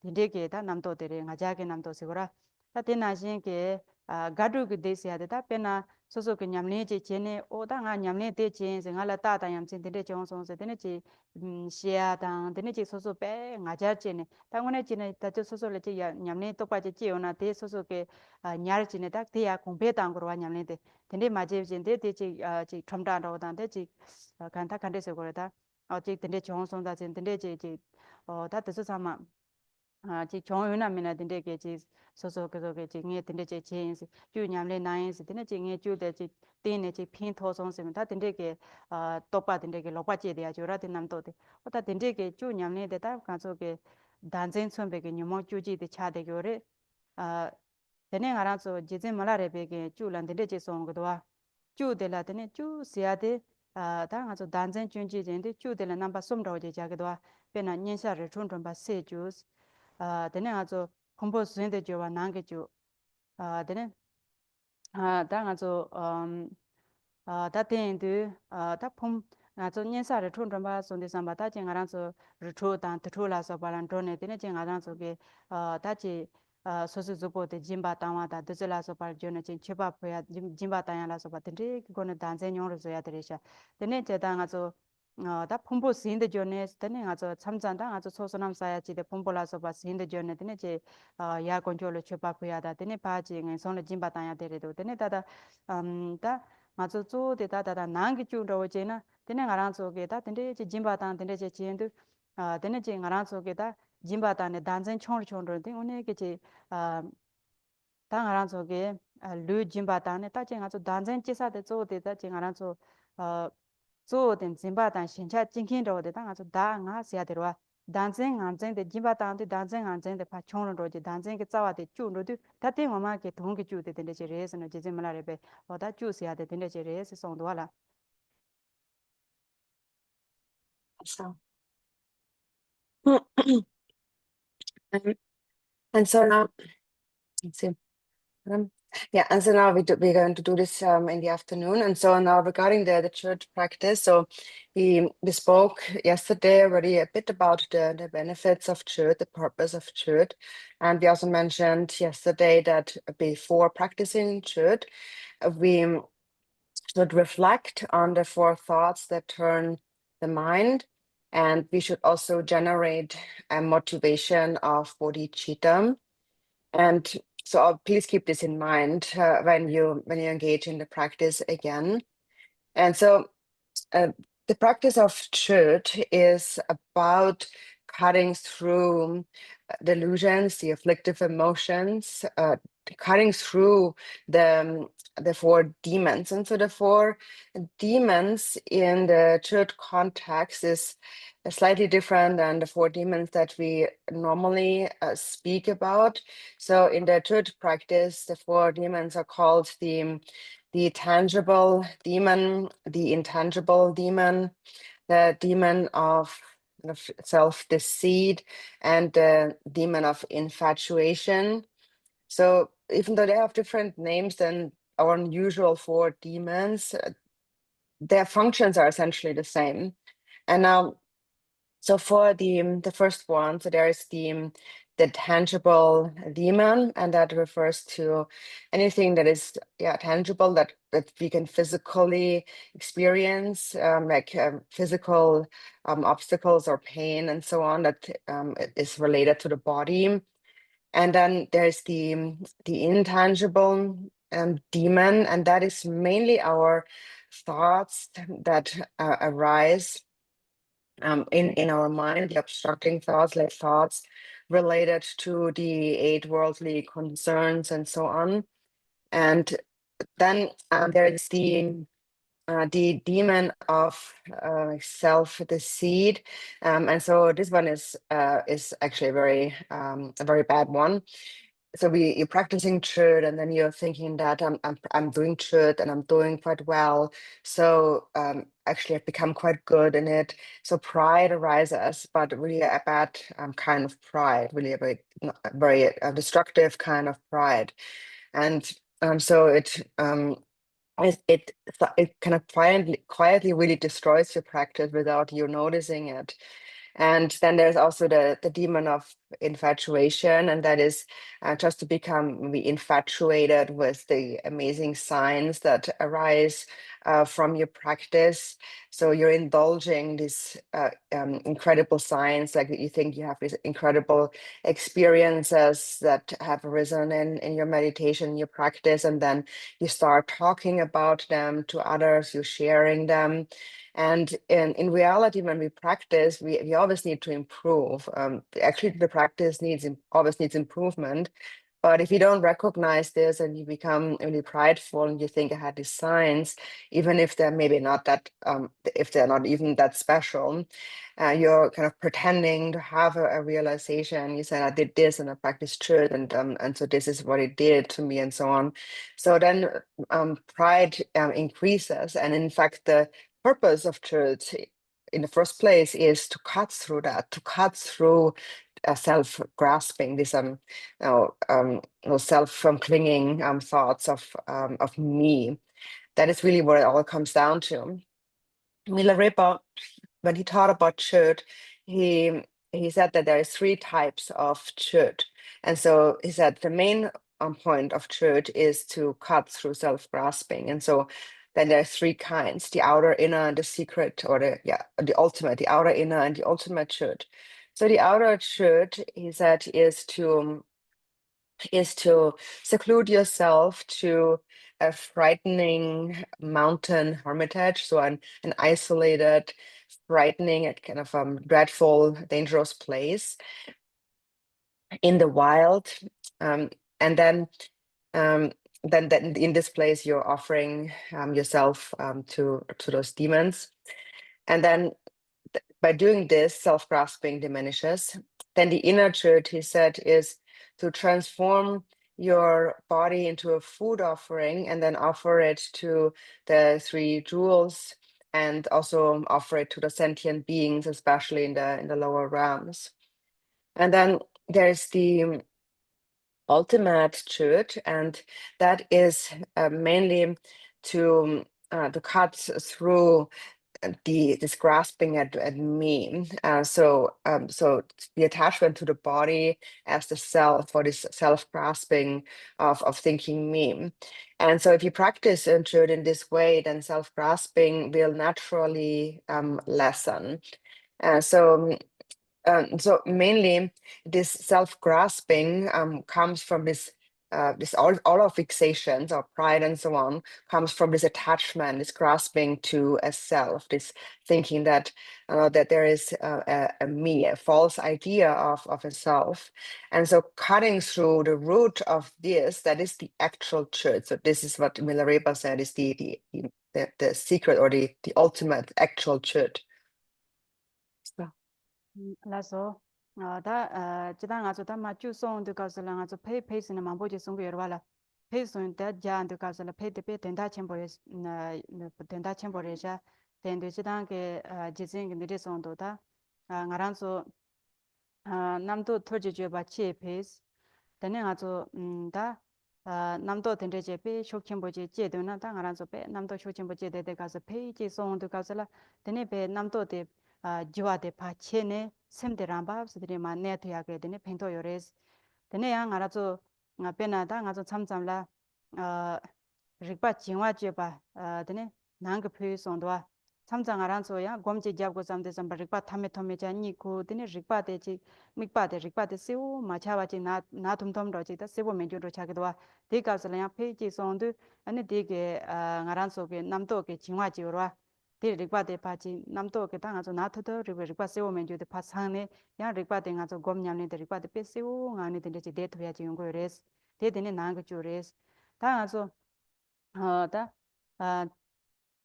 딘데게 다 남도들이 가자게 남도시고라 다 대나신게 가두게 데시야데 다 페나 소소게 냠네제 제네 오다가 냠네 데제 생활라 따다 얌친 데데 정송세 데네지 시야당 데네지 소소 빼 가자제네 당원에 지네 다저 소소레지 냠네 똑바지 지오나 데 소소게 냐르지네 다 데야 공배당으로 냠네데 데네 마제진데 데지 지 첨다로다 데지 간타 간데서 거다 어지 데네 정송다 진 데네지 다 뜻을 삼아 지 정유나 미나 딘데게 지 소소게 지 녜 딘데 지 제인스 주 냠레 나인스 딘데 지 녜 주데 지 딘네 지 핀 토송스 다 딘데게 또빠 딘데게 로빠제 데야 조라 딘 남도데 오다 딘데게 주 냠레 데다 간소게 단젠 촌베게 뇽모 주지 데 차데교레 아 데네 가라서 지진 말라레베게 주란 딘데 지 송거도와 주데라 데네 주 시야데 다 가서 단젠 준지 딘데 주데라 남바 솜로제 자게도와 베나 녜샤르 촌촌바 세주스 되네 아주 공부 수행대 줘와 난게 줘 되네 다 아주 다텐드 다폼 아주 년사를 촌촌바 손데 삼바 다진 알아서 루초단 트초라서 발란토네 되네 진 알아서게 다지 소소조보데 짐바 타와다 드슬라서 발존네 진 쳬바포야 짐바 타야라서 바텐데 그거는 단전용으로 줘야 되리샤 되네 제당 아주 다 폼보 신데 존네 되네 아주 참잔다 아주 소소남 사야지데 폼볼라서 바 신데 존네 되네 제 야 컨트롤 쳬바포야다 되네 바지 손에 짐바 타야 되레도 되네 다다 다 맞아 저 데다다다 난기 쭈로 제나 되네 가랑 속에다 되네 제 짐바단 되네 제 지엔도 되네 제 가랑 속에다 짐바단에 단전 총을 돼 오늘게 제 당가랑 속에 류 짐바단에 따진 아주 단전 제사데 저 데다 제 가랑 된 짐바단 신차 징킨로 데다 아주 다nga sia 데와 단전 안전데 짐바단데 단전 안전데 파 총으로 제 단전게 짜와데 쭈로도 다때 마마게 동게 쭈데 되네 제 레스는 제 짐말레베 오다 쭈시야데 되네 제 레스 송도와라
So, and so now, let's see. Yeah, and so now we're going to do this in the afternoon. And so now regarding the church practice, so we spoke yesterday already a bit about the benefits of church, the purpose of church. And we also mentioned yesterday that before practicing church, we should reflect on the four thoughts that turn the mind. And we should also generate a motivation of bodhicitta. And so please keep this in mind when you engage in the practice again. And so the practice of church is about cutting through delusions, the afflictive emotions, cutting through the four demons. And so the four demons in the church context is slightly different than the four demons that we normally speak about. So in the church practice, the four demons are called the tangible demon, the intangible demon, the demon of self-deceit, and the demon of infatuation. So even though they have different names than our usual four demons, their functions are essentially the same. And now, so for the first one, so there is the tangible demon, and that refers to anything that is tangible that we can physically experience, like physical obstacles or pain and so on that is related to the body. And then there's the intangible demon, and that is mainly our thoughts that arise in our mind, the obstructing thoughts, like thoughts related to the eight worldly concerns and so on. And then there is the the demon of self-deceit, and so this one is actually a very bad one. So you're practicing CHOD, and then you're thinking that I'm doing CHOD and I'm doing quite well. So actually, I've become quite good in it. So pride arises, but really a bad kind of pride, really a very destructive kind of pride, and so it kind of quietly really destroys your practice without you noticing it. And then there's also the demon of infatuation, and that is just to become maybe infatuated with the amazing signs that arise from your practice. So you're indulging these incredible signs, like you think you have these incredible experiences that have arisen in your meditation, your practice, and then you start talking about them to others, you're sharing them. And in reality, when we practice, we always need to improve. Actually, the practice always needs improvement. But if you don't recognize this and you become really prideful and you think I had these signs, even if they're maybe not that, if they're not even that special, you're kind of pretending to have a realization. You said I did this and I practiced truth, and so this is what it did to me, and so on. So then pride increases, and in fact, the purpose of truth in the first place is to cut through that, to cut through self-grasping, this self-clinging thoughts of me. That is really what it all comes down to. Milarepa, when he taught about CHOD, he said that there are three types of CHOD. And so he said the main point of CHOD is to cut through self-grasping. And so then there are three kinds: the outer, inner, and the secret, or the ultimate, the outer, inner, and the ultimate CHOD. So the outer CHOD, he said, is to seclude yourself to a frightening mountain hermitage, so an isolated, frightening, kind of dreadful, dangerous place in the wild, and then in this place you're offering yourself to those demons, and then by doing this, self-grasping diminishes. Then the inner CHOD, he said, is to transform your body into a food offering and then offer it to the three jewels, and also offer it to the sentient beings, especially in the lower realms. And then there's the ultimate CHOD, and that is mainly to cut through this grasping at me. So the attachment to the body as the self, or this self-grasping of thinking me. And so if you practice CHOD in this way, then self-grasping will naturally lessen. So mainly this self-grasping comes from this all of fixations or pride and so on comes from this attachment, this grasping to a self, this thinking that that there is a me, a false idea of a self. And so cutting through the root of this, that is the actual truth. So this is what Milarepa said is the secret, or the ultimate actual truth. So.
라서 다 지당 아주 다 맞추 송도 가서랑 아주 페이스는 만보지 송고 여러와라 페이스는 다 자한도 가서라 페이드페 된다 첨보에 된다 첨보래자 된도 지당게 지진 근데 송도다 ngaranso 남도 터지죠 바치 페이스 되는 아주 다 남도 된데 제페 쇼킹보지 제도나 다 ngaranso 페 남도 쇼킹보지 되데 가서 페이지 송도 가서라 되네 페 남도데 jiwaade pa che ne semde ramba sidri ma ne thya ke dene phento yores dene ya ngara zo nga pena da nga zo chamcham la rikpa jingwa je ba dene nang ge phö song dwa chamchang aran so ya gomje jab go samde sam rikpa thame thome ja ni ko dene rikpa de chi mikpa de rikpa de seu ma cha wa chi na thum thum ro chi da sebo men jo ro cha ge dwa de ka sala ya phö chi song du ane de ge ngaran so ge nam to ge jingwa ji ro 데 리과데 파지 남도 게 당아서 나토도 리과 세오면 주데 파상네 야 리과데 가서 곰냠네 데 리과데 페세오 가네 데 데토야지 용고레스 데데네 나가 주레스 당아서 어다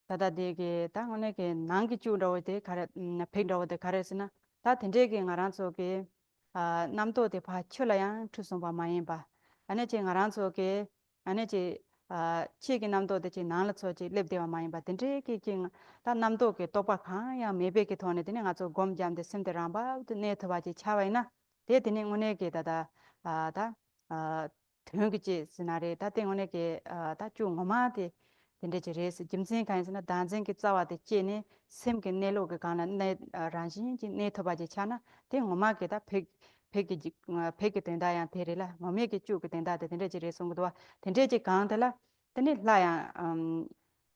다다 되게 당원에게 난기 주로데 가르 팽로데 가르스나 다 된제게 ngaranso게 남도데 바 출라양 투송바 마인바 아네제 ngaranso게 아네제 치기 남도데 지 나라초지 렙데와 마인바 된제게 다 남도게 또바 칸야 메베게 토네 되네 가서 곰잠데 심데람바 네트바지 차와이나 데드네 오네게 다다 다 등기지 스나레 다 땡오네게 다 중고마데 Tende res jimsen kansana danzen ki tsawa de chene sem ke nelo ke kana ne ranjin ji ne thoba ji chana te ngoma ke da phek tenda ya there la ngome ke chu ke tenda de tende res song do tende ji kan de la tene la ya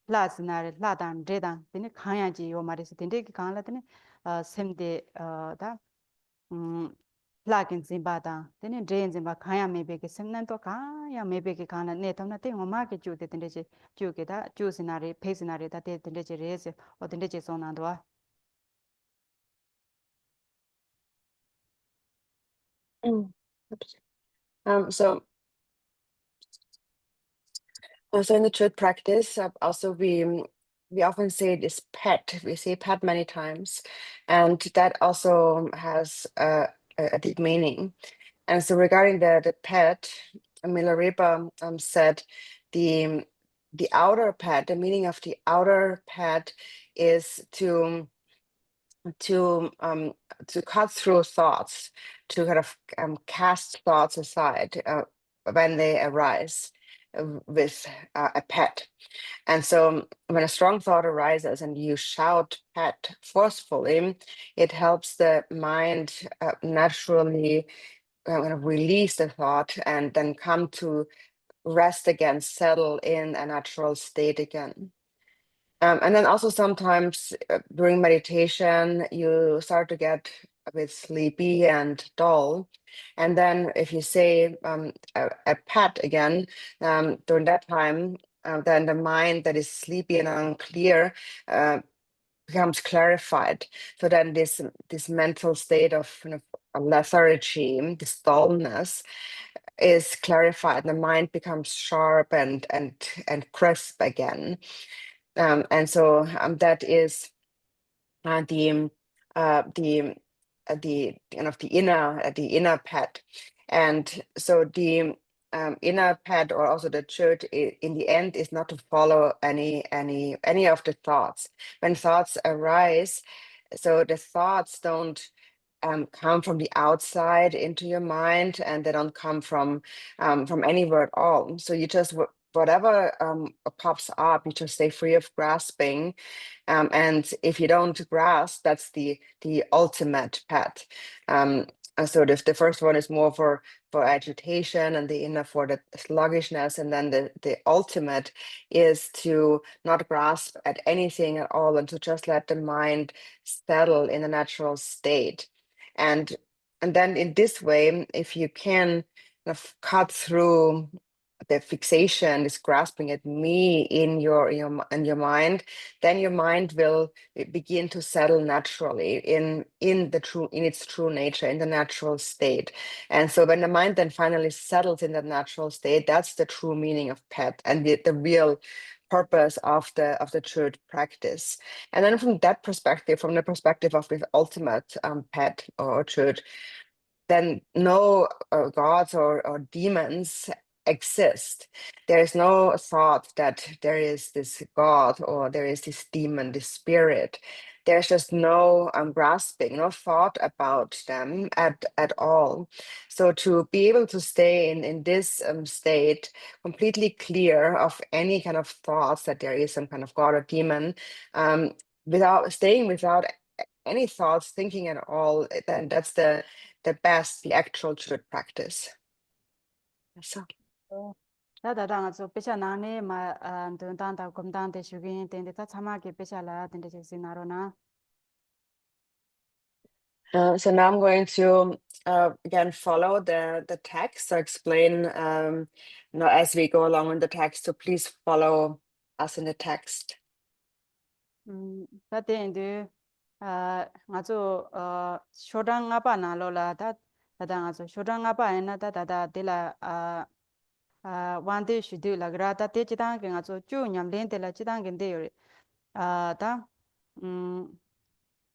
la sna la dan de dan tene khan ya ji yo ma res tende ki kan la tene sem de da lakin zimbada tene drain zimba khaya mebe ke semnan to khaya mebe ke kana ne tamna te ngoma ke chu de tende che chu ke da chu sinare phe sinare da te tende che res o tende che sona do
Mm. Oops. So also in the church practice, also we often say this pet. We say pet many times, and that also has a deep meaning. And so regarding the pet, Milarepa said the outer pet, the meaning of the outer pet is to cut through thoughts, to kind of cast thoughts aside when they arise with a pet. And so when a strong thought arises and you shout pet forcefully, it helps the mind naturally kind of release the thought and then come to rest again, settle in a natural state again. And then also sometimes during meditation, you start to get a bit sleepy and dull. And then if you say a pat again during that time, then the mind that is sleepy and unclear becomes clarified. So then this mental state of a lethargy, this dullness, is clarified. The mind becomes sharp and crisp again. And so that is the kind of the inner pet, and so the inner pet or also the church in the end is not to follow any of the thoughts when thoughts arise. So the thoughts don't come from the outside into your mind, and they don't come from anywhere at all. So you just whatever pops up, you just stay free of grasping. And if you don't grasp, that's the ultimate pet. So the first one is more for agitation, and the inner for the sluggishness, and then the ultimate is to not grasp at anything at all, and to just let the mind settle in a natural state. And then in this way, if you can kind of cut through the fixation, this grasping at me in your mind, then your mind will begin to settle naturally in its true nature, in the natural state. And so when the mind then finally settles in that natural state, that's the true meaning of pet and the real purpose of the church practice. And then from that perspective, from the perspective of the ultimate pet or church, then no gods or demons exist. There is no thought that there is this god or there is this demon, this spirit. There's just no grasping, no thought about them at all. So to be able to stay in this state, completely clear of any kind of thoughts that there is some kind of god or demon, without any thoughts, thinking at all, then that's the actual church practice. So
da da da so pecha na ne ma don dan da gom dan de shugin den de ta chama ke pecha la den de sinaro na
so now I'm going to again follow the text, so explain as we go along in the text. So please follow us in the text.
da de de nga zo shodang apa na lo la da da nga zo shodang apa na da de la wan de shu de la gra da de chidang ke nga zo chu nyam len de la chidang gen de 다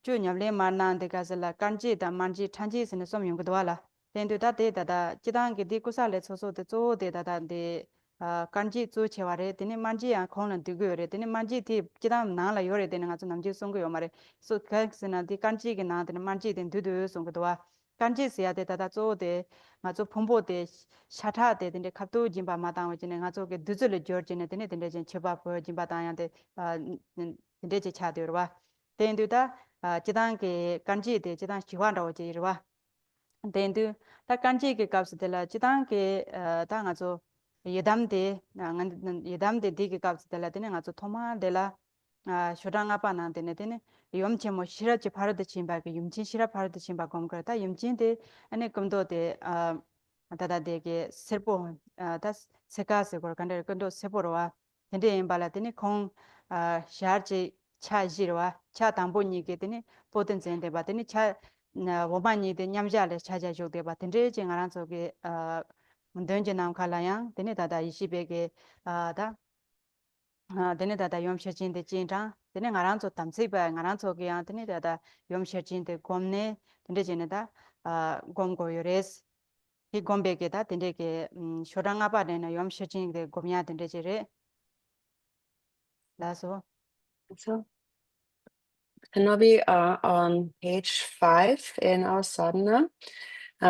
주 냠레 만난데 가슬라 간지다 만지 찬지스는 좀 용거도와라 덴두다 데다다 지당게 디쿠살레 소소데 조데다다데 간지 조 체와레 데네 만지야 콘는 디고레 데네 만지 디 지당 나라 요레 데네 가서 남지 송고 요마레 소 카스나 디 간지게 나데네 만지 덴 두두 송거도와 간지 시야데 다다 조데 가서 폼보데 샤타데 데네 갑도 짐바 마당 지네 가서게 두즈르 조르지네 데네 데네 젠 쳬바 보 짐바 다야데 데제 차데르와 덴두다 chidang ke kanji de chidang chiwan raw ji rwa dendu ta kanji ke kaps de la chidang ke ta nga zo yedam de yedam de di ke kaps de la de nga zo thoma de la shodang apa na de ne de ne yom che mo shira che phar de chim ba ke yum chin shira phar de chim ba gom kar ta yum chin de ane kum do de ta da de ke serpo ta seka se gor kan de kum do sepo ro 근데 엠발라 되니 콩 샤르지 차지로와 차 담보니 게더니 보든 젠데 바더니 차 오바니 데 냠자레 차자조데 바든데 징아란 속에 문던제 남 칼라야 되니 다다 20베게 다 되니 다다 염셔진데 진장 되니 가란 속 담세바 가란 속에 야 되니 다다 염셔진데 곰네 근데 제네다 곰고요레스 이 곰베게다 된데게 쇼랑아바데나 염셔진데 곰야 된데제레 라소
So, and now we are on page 5 in our sadhana.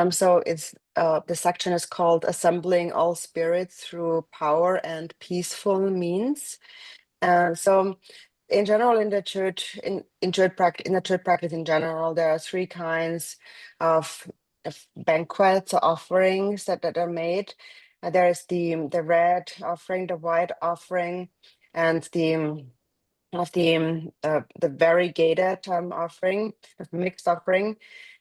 So it's the section is called "Assembling All Spirits Through Power and Peaceful Means." So, in general, in the church, in church practice, in the church practice in general, there are 3 kinds of banquets or offerings that are made. There is the red offering, the white offering, and the variegated offering, mixed offering.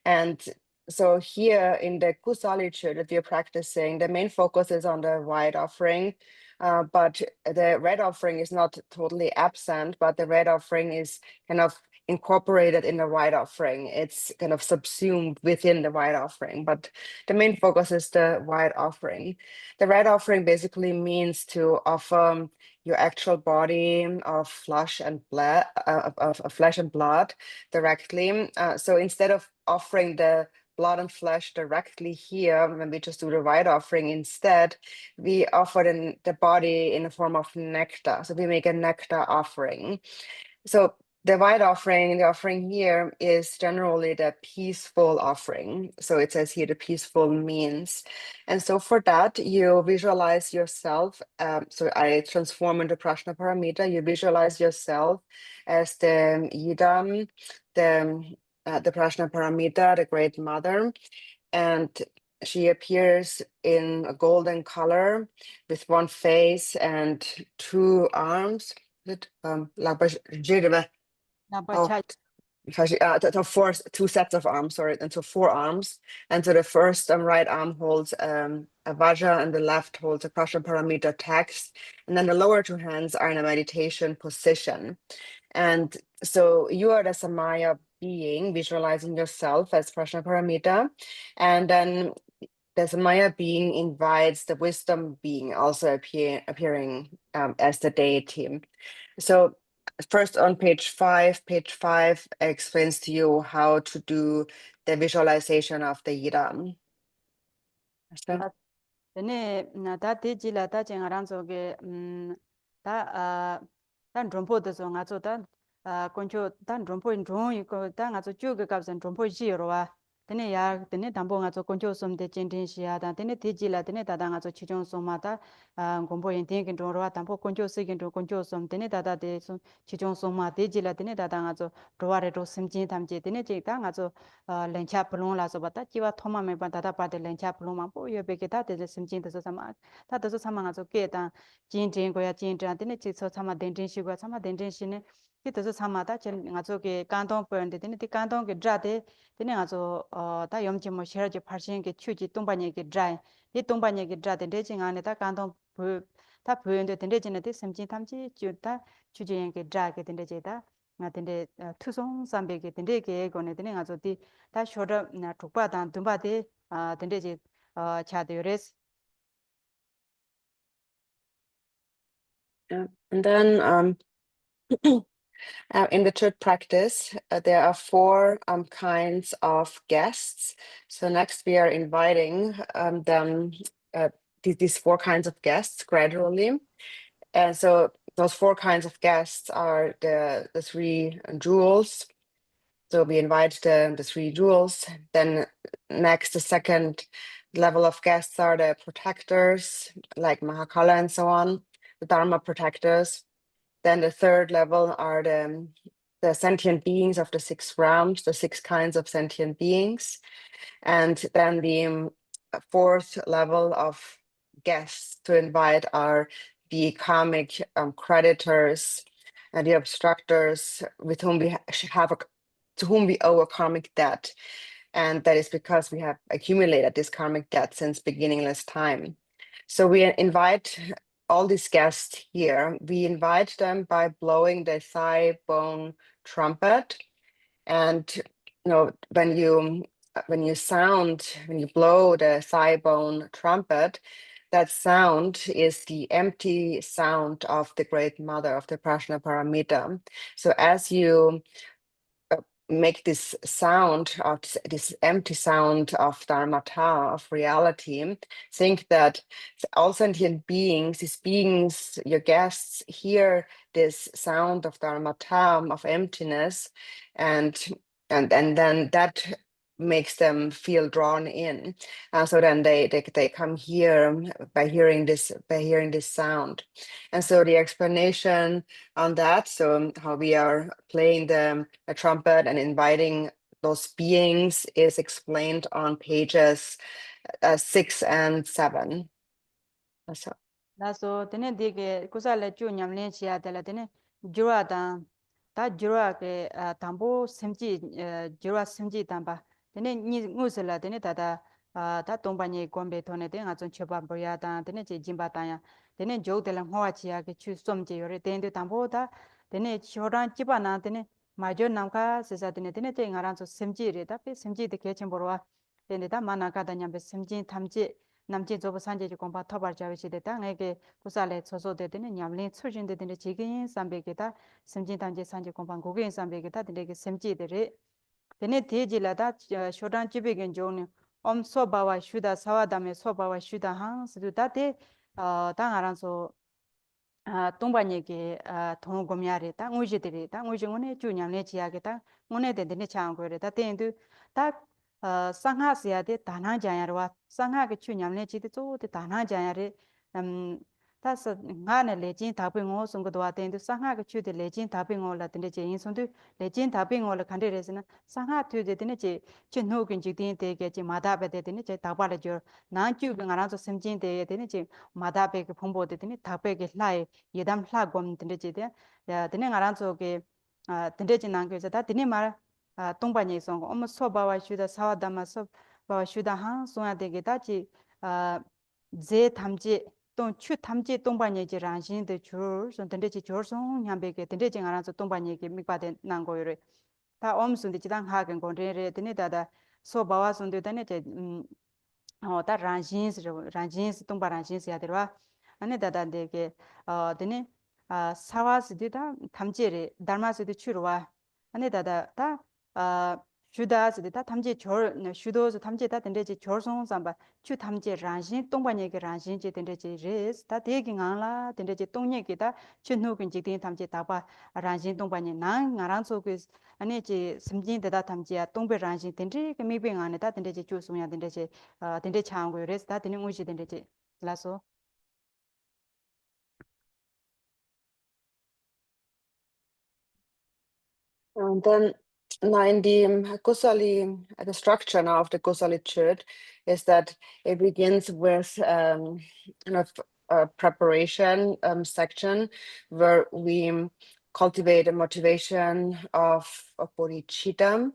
And so here in the Kusali church that we're practicing, the main focus is on the white offering, but the red offering is not totally absent, but the red offering is kind of incorporated in the white offering. It's kind of subsumed within the white offering, but the main focus is the white offering. The red offering basically means to offer your actual body of flesh and blood, of flesh and blood directly. So instead of offering the blood and flesh directly here, when we just do the white offering, instead we offer the body in the form of nectar. So we make a nectar offering. So the white offering, the offering here is generally the peaceful offering. So it says here the peaceful means. And so for that, you visualize yourself. So I transform into Prashna Paramita. You visualize yourself as the Yidam, the Prashna Paramita, the Great Mother. And she appears in a golden color with 1 face and 2 arms. Oh, so 2 sets of arms, sorry, and so 4 arms. And so the first right arm holds a Vajra and the left holds a Prashna Paramita text. And then the lower 2 hands are in a meditation position. And so you are the Samaya being, visualizing yourself as Prashna Paramita. And then the Samaya being invites the wisdom being also appearing as the deity. So first on page 5 explains to you how to do the visualization of the Yidam.
Tene ta teji la ta chenga ranzoge ta tan rompo de zo nga zo ta koncho tan rompo ndron ko ta nga zo chu ge kap san rompo ji ro wa tene ya tene dambo nga zo koncho som de chen tin shi ya ta tene teji la tene ta nga zo chi chong som ma ta gombo yin tin kin ro wa dambo koncho se kin koncho som tene ta de so chi chong som ma teji la tene ta nga zo ro wa re ro sim jin tham je tene che ta nga zo lencha plong la so ba ta chi wa thoma me ba ta pa de lencha plong ma po yo be ke ta de sim jin de so sama ta de so sama nga zo ke ta jin jin go ya jin ta tene chi so sama den jin shi go sama den jin shi ne ki de so sama ta chen nga zo ke kan dong pen de tene ti kan dong ke dra de tene nga zo ta yom chi mo share je par shin ke chu ji tong ba ne ke dra ye tong ba ne ke dra de de jing ane ta kan dong pu ta pu yen de de jin de sim jin tham chi chu ta chu ji yen ke dra ke de je ta nga tende 투송 삼백에 tende ke gone tende nga zo ti ta shoda na thukpa dan dumba de tende je cha de res.
Yeah. And then In the church practice, there are four kinds of guests. So next we are inviting these four kinds of guests gradually. And so those four kinds of guests are the three jewels. So we invite the three jewels. Then next, the second level of guests are the protectors, like Mahakala and so on, the Dharma protectors. Then the third level are the sentient beings of the six realms, the six kinds of sentient beings. And then the fourth level of guests to invite are the karmic creditors and the obstructors with whom we to whom we owe a karmic debt. And that is because we have accumulated this karmic debt since beginningless time. So we invite all these guests here. We invite them by blowing the thigh bone trumpet. And when you blow the thigh bone trumpet, that sound is the empty sound of the Great Mother of the Prajna Paramita. So as you make this sound of this empty sound of dharmata, of reality, think that all sentient beings, these beings, your guests, hear this sound of dharmata, of emptiness, and then that makes them feel drawn in. So then they come here by hearing this sound. And so the explanation on that, so how we are playing the trumpet and inviting those beings, is explained on pages 6 and 7. So
나서 되네 되게 고살래 주 냠내 지야 되네 주라다 다 주라게 담보 심지 주라 심지 담바 되네 니 무슬라 되네 다다 다 동반이 권배 돈에 대한 아좀 쳐봐 버야다 되네 제 짐바다야 되네 조들랑 호아치야게 추 솜지 요래 된데 담보다 되네 초란 집아나 되네 마저 남카 세사 되네 되네 제 ngaranso 심지레다 페 심지데 개침 보러와 되네 다 마나가다 냠베 심지 탐지 남지 조보 산제지 공바 터바자위시데 땅에게 구살레 소소데드는 냠린 추진데드는 지긴 삼베게다 심진단지 산제 공방 고긴 삼베게다 데게 심지데레 데네 대지라다 쇼단 지베겐 조니 엄소바와 슈다 사와담에 소바와 슈다 한 스두다데 땅아란소 동반에게 동고미아레 땅 우지들이 땅 우지원에 주냠네 지야게다 오네 데네 창고레다 텐두 딱 상하스야데 다나자야로와 상하게 추냠네 지데 쪼데 다나자야레 다서 나네 레진 답ing오 송고도와 텐두 상하게 추데 레진 답ing오라 텐데 제인송도 레진 답ing오라 칸데레스나 상하 투데 텐데 제 춘호근 지딘 데게 제 마다베데 텐데 제 답발레죠 나주가 나라서 심진데 텐데 제 마다베게 봉보데 텐데 답베게 라이 예담 라곰 텐데 제데 야 텐데 나라서게 텐데 진난게서 다 텐데 말 동반이 있어 엄마 소바와 슈다 사와다마 소바와 슈다 한 소야 되게다 제 탐지 또추 탐지 동반이지 란신데 줄 선텐데지 줄송 냠베게 텐데지 알아서 동반이게 미바데 난고요레 다 엄순데 지당 하겐 건레레 드네다다 소바와 손데 드네제 다 란신스 동바 란신스 야데와 아니 다다데게 드네 사와스디다 탐지레 달마스디 추로와 아니 다다 슈다스디 다 탐지 절 슈도스 탐지 다 된데지 절송 삼바 추 탐지 란신 동반예게 란신지 된데지 레스 다 대기강라 된데지 동예게다 춘후근지 된 탐지 다바 란신 동반예 난 나란소그 아니지 심진데다 탐지야 동배 란신 된지 그 미빙 안에 다 된데지 주송야 된데지 된데 창고 레스 다 되는 우시 된데지 라소
and then now in the Kusali, the structure now of the Kusali Chud is that it begins with kind of a preparation section where we cultivate a motivation of bodhicitta,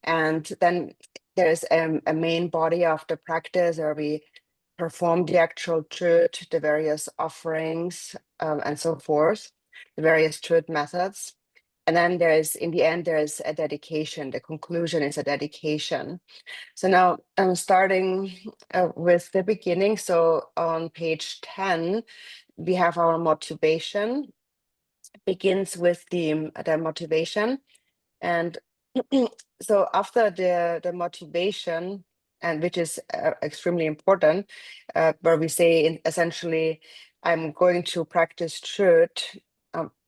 and then there's a main body of the practice where we perform the actual chud, the various offerings, and so forth, the various chud methods. And then in the end, there's a dedication. The conclusion is a dedication. So now I'm starting with the beginning. So on page 10, we have our motivation. begins with the motivation. And so after the motivation, and which is extremely important, where we say essentially, I'm going to practice truth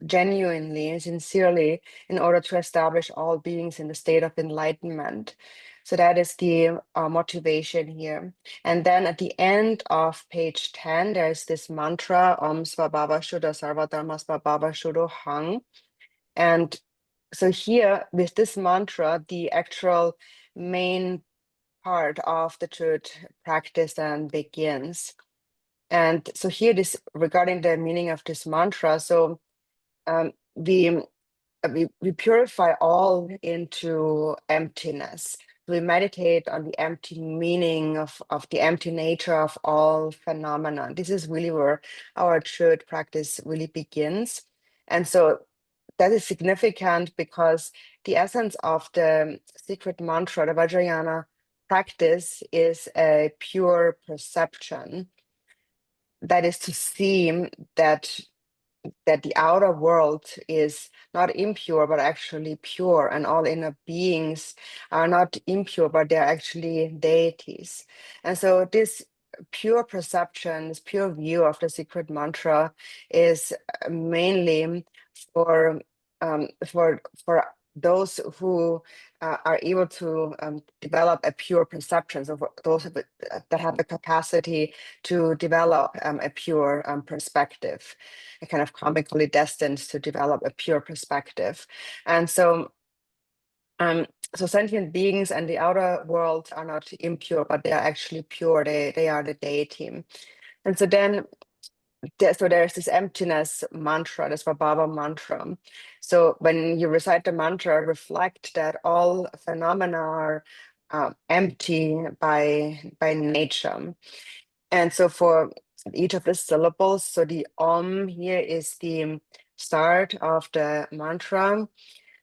genuinely and sincerely in order to establish all beings in the state of enlightenment. So that is the motivation here. And then at the end of page 10, there's this mantra, Om Svabhava Shuddha Sarvadharma Svabhava Shuddho Hang. And so here with this mantra, the actual main part of the truth practice then begins. And so here this regarding the meaning of this mantra, so we purify all into emptiness. We meditate on the empty meaning of the empty nature of all phenomena. This is really where our truth practice really begins. And so that is significant because the essence of the secret mantra, the Vajrayana practice, is a pure perception. That is to see that the outer world is not impure, but actually pure, and all inner beings are not impure, but they're actually deities. And so this pure perception, this pure view of the secret mantra is mainly for those who are able to develop a pure perception, so for those that have the capacity to develop a pure perspective, a kind of comically destined to develop a pure perspective. And so sentient beings and the outer world are not impure, but they are actually pure. They are the deity. And so then there's this emptiness mantra, this Vabhava mantra. So when you recite the mantra, reflect that all phenomena are empty by nature. And so for each of the syllables, so the Om here is the start of the mantra.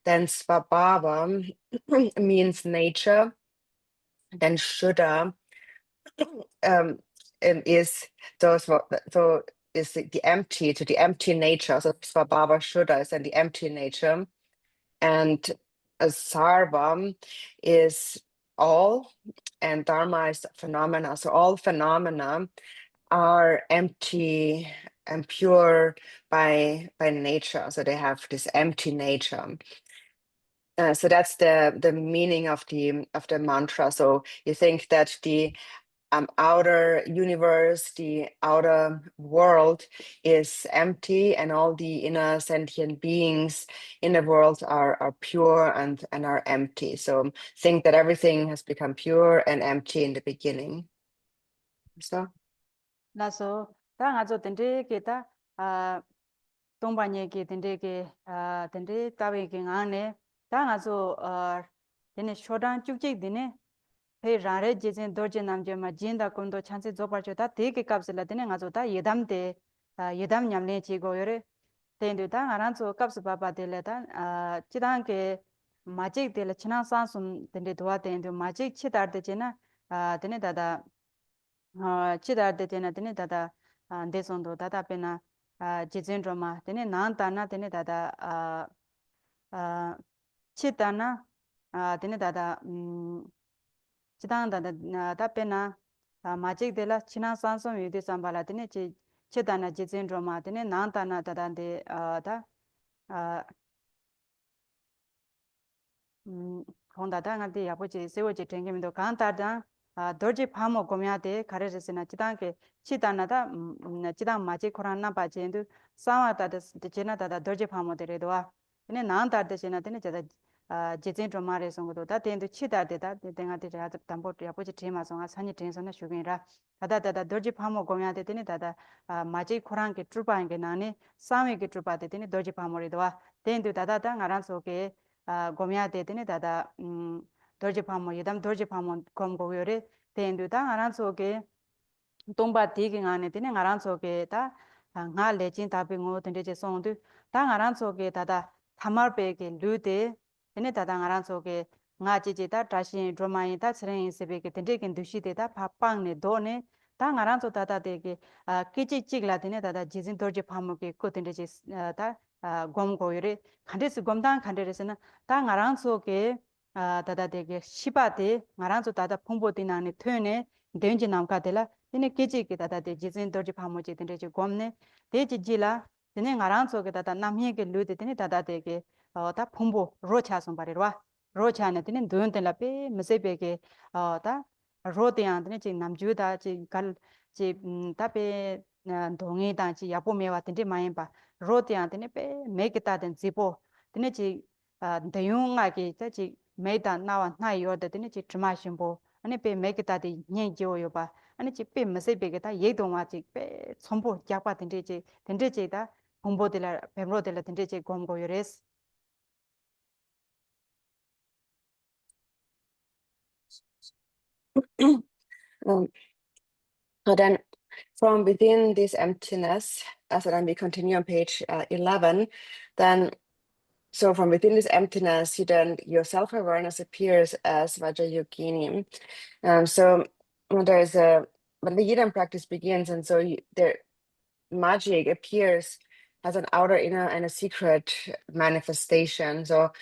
Then Svabhava means nature. Then Shuddha is is the empty, to the empty nature. So Svabhava Shuddha is then the empty nature. And Sarvam is all, and Dharma is phenomena. So all phenomena are empty and pure by nature. So they have this empty nature. So that's the meaning of the mantra. So you think that the outer universe, the outer world is empty, and all the inner sentient beings in the world are pure and are empty. So think that everything has become pure and empty in the beginning. So
나서 다 아주 덴데게다 동반예게 덴데게 덴데 따베게 안에 다 아주 데네 쇼단 쭉직 되네 해 라레 제젠 도제 남제마 진다 콘도 찬세 조바죠다 되게 값을 되네 아주 다 예담데 예담 냠네 지고요레 덴데다 아란소 값을 바바데레다 지단게 마직 데레 친나산숨 덴데 도와 덴데 마직 치다르데제나 데네 다다 치다르데 되나 되네 다다 데손도 다다 페나 지진드로마 되네 난타나 되네 다다 치다나 되네 다다 치단 다다 다페나 마직 데라 치나 산솜 유데 삼발라 되네 치다나 지진드로마 되네 난타나 다다데 다 혼다다 ngati yapochi sewochi tengemido kantada dorji phamo gomyate kharesena chidanke chitanada chidang machi khorana pa chendu sawata de chena da dorji phamo de redoa ene nan tar de chena de jada jejen dromare songodo da tendu chida de da denga de ya tambo yapochi tema songa sani tensona shuginra da dorji phamo gomyate de da machi khoranke trupaange nane sawe ke trupate de dorji phamo redoa tendu da ngaran soke 고미아데 되네 다다 dorjipamo yedam dorjipamo komgo yore tendu ta ngaran soke tomba tigi ngane tene ngaran soke ta nga lejin tabi ngo tende je songdu ta ngaran soke tada thamar pege lude tene tada ngaran soke nga jeje ta trashin dromai ta sren sebe ke tende ken dushi de ta phapang ne do ne 다 ngaranzo tata de kichi chigla dine tata jizin dorje phamu ke ko tinde je ta gom go yore khandes gomdan khanderesena 다 ngaranzo ke tata de shiba de ngaranzo tata phumbo dinane thöne denji namka dela dine kichi ke tata de jizin dorje phamu je tinde je gomne de jila dine ngaranzo ke tata namye ke lu de dine tata de 다 phumbo ro cha som bare wa ro cha ne dine doyon de la pe mse pe ke 다 로데안데 지 남주다 지 답에 동의다 지 야보메와 된데 마인바 로데안데 빼 메게다된 지보 되네 지 대용하게 지 메다 나와 나요데 되네 지 드마신보 아니 빼 메게다디 녀지오요 봐 아니 지빼 머세베게다 예동와 지빼 첨보 약바 된데 지다 공보들라 뱀로들라 된데 지 공고요레스
Um, so then from within this emptiness, as then we continue on page 11, then so from within this emptiness, your self-awareness appears as Vajrayogini. So when the Yidam practice begins, and so there magic appears as an outer, inner, and a secret manifestation. So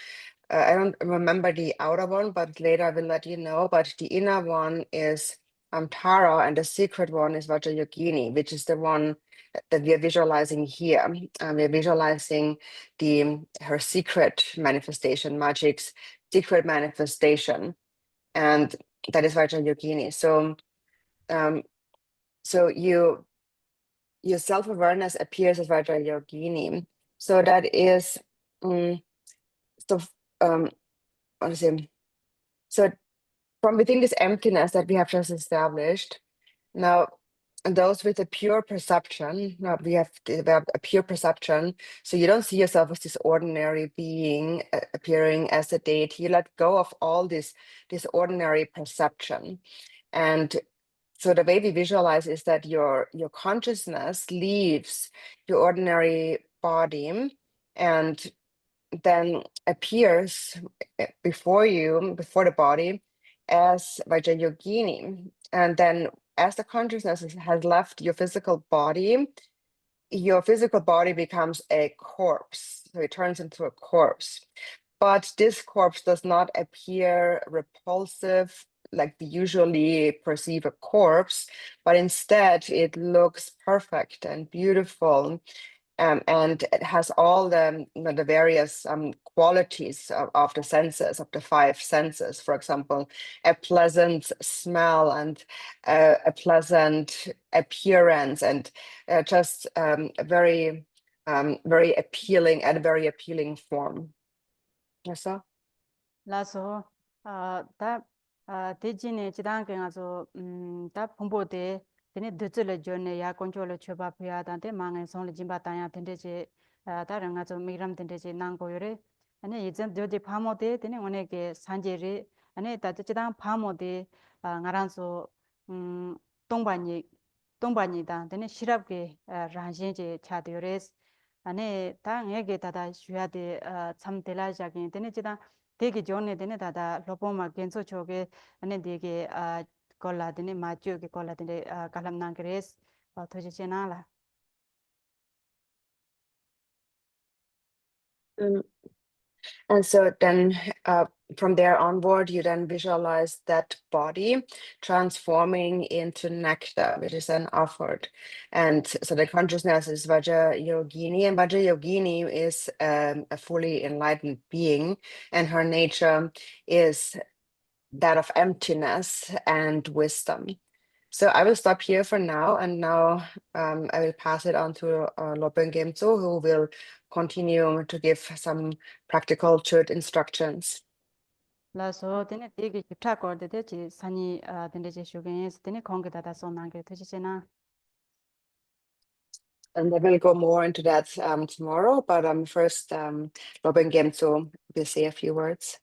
I don't remember the outer one, but later I will let you know. But the inner one is Tara, and the secret one is Vajrayogini, which is the one that we are visualizing here. We are visualizing her secret manifestation, magic's secret manifestation, and that is Vajrayogini. So your self-awareness appears as Vajrayogini. So that is so what is it? So from within this emptiness that we have just established, now those with a pure perception, now we have developed a pure perception. So you don't see yourself as this ordinary being appearing as a deity. You let go of all this ordinary perception. And so the way we visualize is that your consciousness leaves your ordinary body and then appears before you, before the body, as Vajrayogini. And then as the consciousness has left your physical body becomes a corpse. So it turns into a corpse. But this corpse does not appear repulsive like we usually perceive a corpse, but instead it looks perfect and beautiful. And it has all the various qualities of the senses, of the five senses. For example, a pleasant smell and a pleasant appearance, and just a very appealing and very appealing form. Yes, sir?
라서 다 대진에 지단게 가서 다 풍보대 되네 늦을 전에 야 컨트롤 쳐봐 피하다한테 망에 손을 짐바다야 된대지 다른 가서 미람 된대지 난고요래 아니 이제 저기 파모대 되네 오늘게 산제리 아니 다 지단 파모대 나란서 동반이다 되네 시랍게 란신제 차되어레스 아니 당에게 다다 쉬야데 참텔라자긴 되네 지단 되게 전에 되네 다다 로포마 겐소 쪽에 안에 되게 콜라드네 마치오게 콜라드네 칼람난 그레스 토지체나라
Mm. And so then from there onward, you then visualize that body transforming into nectar, which is then offered. And so the consciousness is Vajrayogini, and Vajrayogini is a fully enlightened being, and her nature is that of emptiness and wisdom. So I will stop here for now, and now I will pass it on to Lopon Gamtso, who will continue to give some practical CHOD instructions.
라서 되네 되게 기타 거데 되지 산이 된데지 쇼겐스 되네 공게 다다 손난게 토지체나
And I will go more into that tomorrow, but first Lopon Gamtso will say a few words.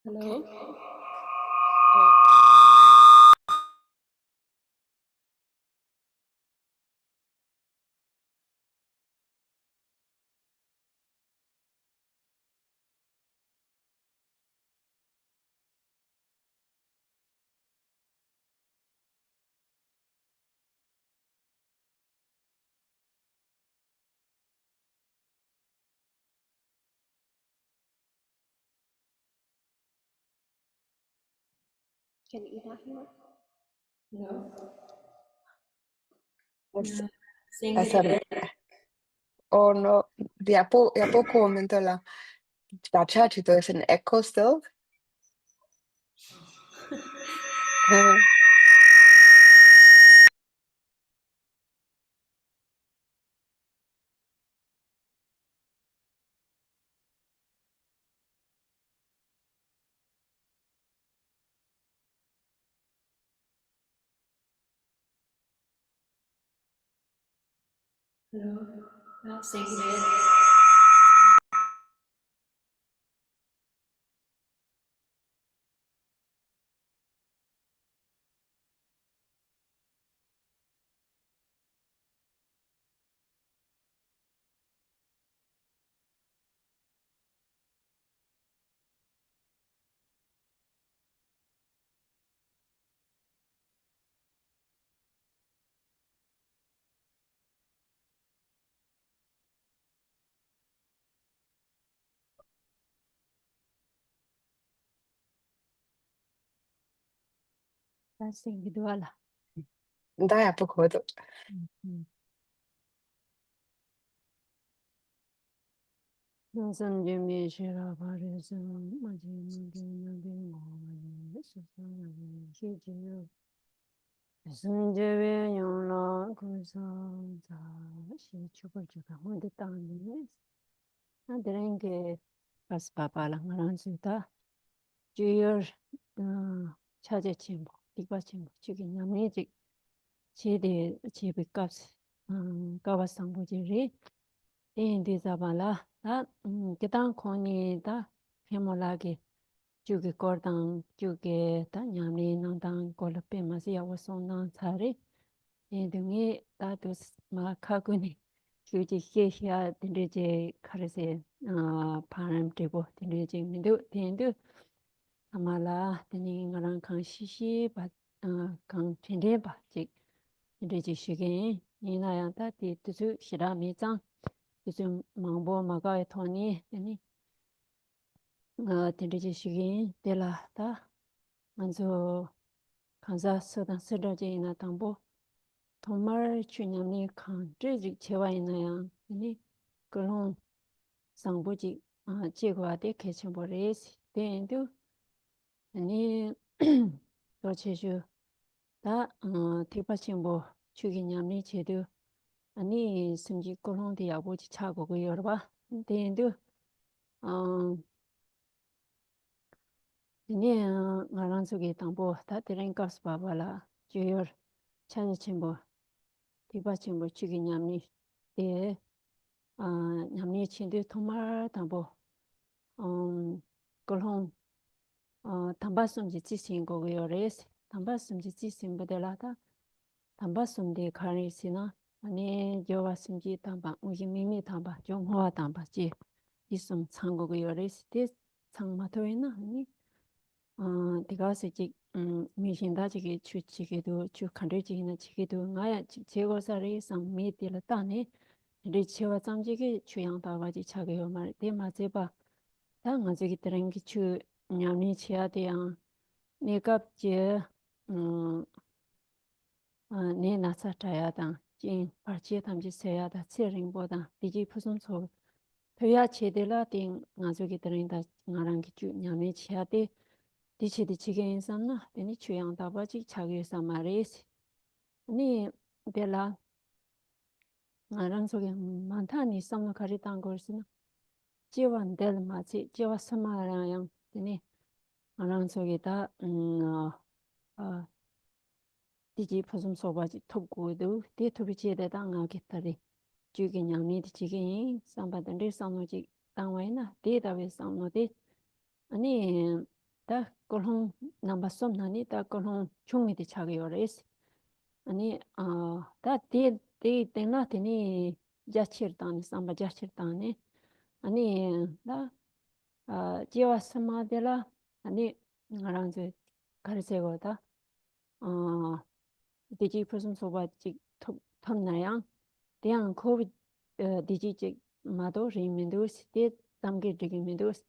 Hello. Can you not hear? No.
Yes.
Sing
As a,
it.
oh no, the Apple commento là. C'è there's an echo still.
Hello. Now sing it.
다시 기도하라.
Dai, Apple codo.
무슨 준비시라 바르서 마지막에 나비 모아니 수상하니 시지요. 무슨 제외 용라 구사자 시축을 주가 혼자 땅에 나들은 게 가스바발랑 하는 수다. 주요 차제 침보 디바 침보 주기 냠니직 제대 제비값 가바상보지리 인디자발라 다 기타 코니다 헤몰라게 주기 거당 주게 다 냠니 난당 콜페 마시아 와손난 사리 인등이 다도 마카구니 주지 히히야 딘데제 카르세 바람 되고 딘데제 민도 딘도 아마라 드니 nga랑 강 시시 강 딘데 바직 딘데제 시게 니나야다 디투 시라미장 요즘 망보 마가에 토니 아니 딘데지 시기 데라다 먼저 간사 서단 쓰러지나 당보 정말 주님이 강 제직 제와 있나요 아니 그런 상부지 제거하되 개천버레스 된도 아니 도체주 다 디파친보 주기냠니 제도 아니 심지 그런데 아버지 차고 그 열어봐 된도 어 ini ngaran sugi tangbo ta tereng kas babala jyor chan chimbo tiba chimbo chigi nyamni de nyamni chinde thomar tangbo kolhong tamba sumji chisin go yores tamba sumji chisin badala ta tamba sumde khari sina ani jowa sumji tamba uji mimi tamba jonghoa tamba ji isum chango go yores de changma toina ani 디가스직 미신다지기 추치기도 추 칸르지기나 지기도 나야 제거사리 상미딜 따네 리치와 잠지기 추양다바지 차게요 말 대마제바 당아지기 드랭기 추 냠니 치아디야 네갑제 음 네나사타야다 진 파치에 담지 세야다 치링보다 디지 푸순소 토야 체델라 띵 나주기 드랭다 나랑기 추 냠니 치아디 디치디 지게인산나 데니 추양다바지 차게사 마레스 아니 벨라 나랑 속에 많다니 썸나 가리단 걸스나 지원 델 마치 지와 스마라양 데니 나랑 속에다 디지 포좀 소바지 톱고도 데토비치에다 당하겠다리 주기냥니 디지게 삼바던데 삼노지 당와이나 데이터베이스 삼노데 아니
다 걸홍 남바섬 나니 다 걸홍 총미디 차게 요레스 아니 다디 땡나 테니 자치르다니 삼바 자치르다니 아니 다 지와 사마데라 아니 나랑제 가르세고다 디지 프로좀 소바지 톱나양 대한 코비드 디지직 마도 리민도스 데 담게 디기민도스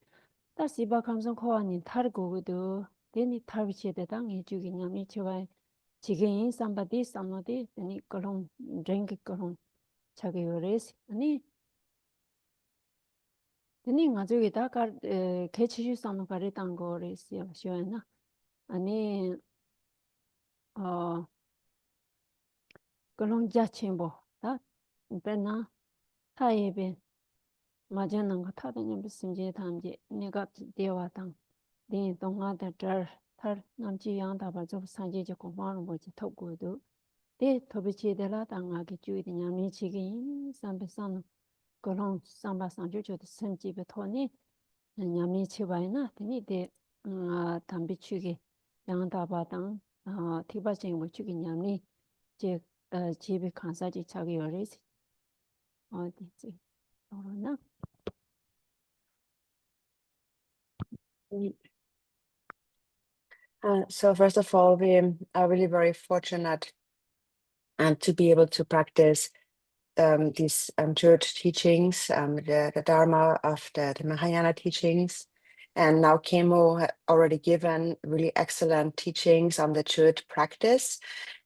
다 시바 감성 코아니 타르고도 데니 타비치데당 이주기 냠이 치와 지게인 삼바디 삼노디 데니 걸롱 드링크 걸롱 자기 요레스 아니 데니 가족이 다가 개치주 삼노 가리당 거레스요 쇼나 아니 걸롱 자친보 다 베나 타예베 맞아는 거 타다니 무슨 제 담지 내가 대화당 네 동화다 털 남지 양다바 좀 산지지 공부하는 거지 톡고도 네 도비치데라 당하게 주의되냐 미치기 삼배선 그런 삼바상주저도 선집에 토니 냐미치바이나 되니 담비치기 양다바당 티바쟁 뭐 주기 냐미 제 집에 간사지 자기 요리지 어디지 그러나
So first of all, we are really very fortunate and to be able to practice these CHOD teachings, the Dharma of the Mahayana teachings. And now Khenmo already given really excellent teachings on the CHOD practice.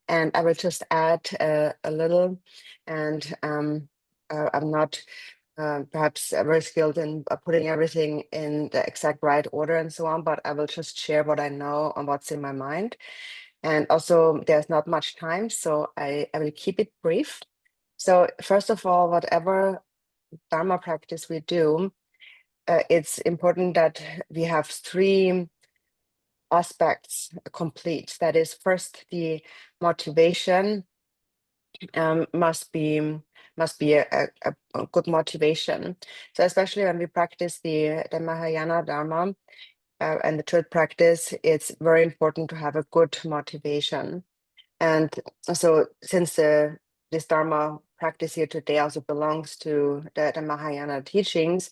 And I will just add a little, and I'm not perhaps very skilled in putting everything in the exact right order and so on, but I will just share what I know and what's in my mind. And also there's not much time, so I will keep it brief. So first of all, whatever Dharma practice we do, it's important that we have three aspects complete. That is, first, the motivation must be a good motivation. So especially when we practice the Mahayana Dharma and the CHOD practice, it's very important to have a good motivation. And so since this Dharma practice here today also belongs to the Mahayana teachings,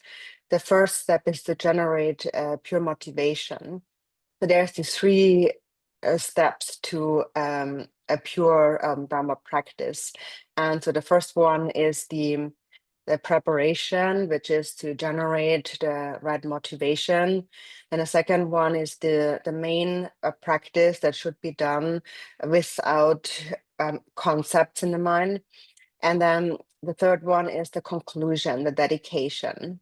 the first step is to generate pure motivation. So there's these three steps to a pure Dharma practice. And so the first one is the preparation, which is to generate the right motivation. And the second one is the main practice that should be done without concepts in the mind. And then the third one is the conclusion, the dedication.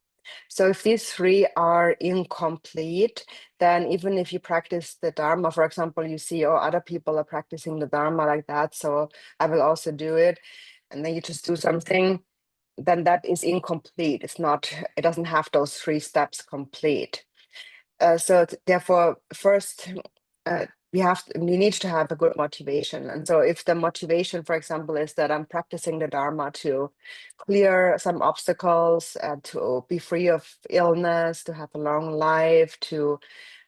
So if these three are incomplete, then even if you practice the Dharma, for example, you see, oh, other people are practicing the Dharma like that, so I will also do it. And then you just do something, then that is incomplete. It doesn't have those three steps complete. So therefore, first, we need to have a good motivation. And so if the motivation, for example, is that I'm practicing the Dharma to clear some obstacles, to be free of illness, to have a long life, to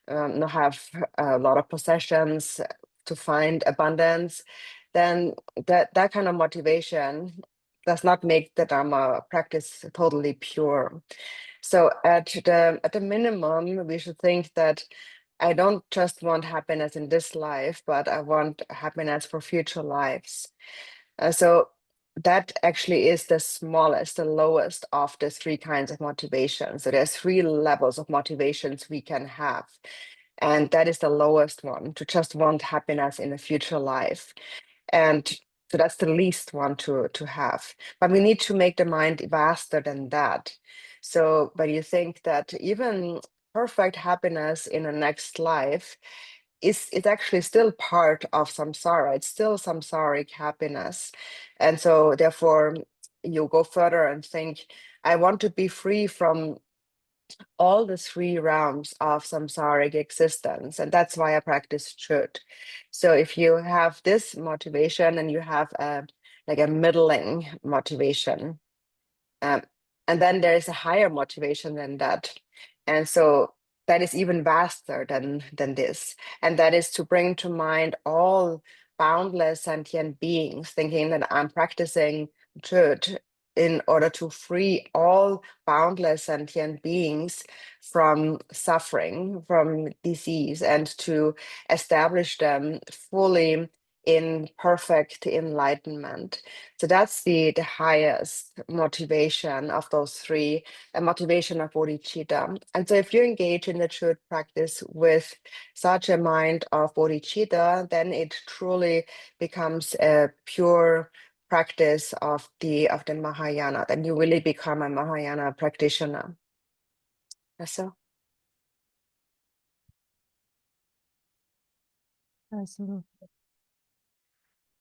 not have a lot of possessions, to find abundance, then that kind of motivation does not make the Dharma practice totally pure. So at the minimum, we should think that I don't just want happiness in this life, but I want happiness for future lives. So that actually is the smallest, the lowest of the three kinds of motivation. So there's three levels of motivations we can have. And that is the lowest one, to just want happiness in a future life. And so that's the least one to have. But we need to make the mind vaster than that. So when you think that even perfect happiness in the next life it's actually still part of samsara, it's still samsaric happiness. And so therefore you go further and think, I want to be free from all the three realms of samsaric existence, and that's why I practice CHOD. So if you have this motivation and you have like a middling motivation, and then there is a higher motivation than that, and so that is even vaster than this. And that is to bring to mind all boundless sentient beings, thinking that I'm practicing CHOD in order to free all boundless sentient beings from suffering, from disease, and to establish them fully in perfect enlightenment. So that's the highest motivation of those three, a motivation of bodhicitta. And so if you engage in the CHOD practice with such a mind of bodhicitta, then it truly becomes a pure practice of the Mahayana. Then you really become a Mahayana practitioner. So
서로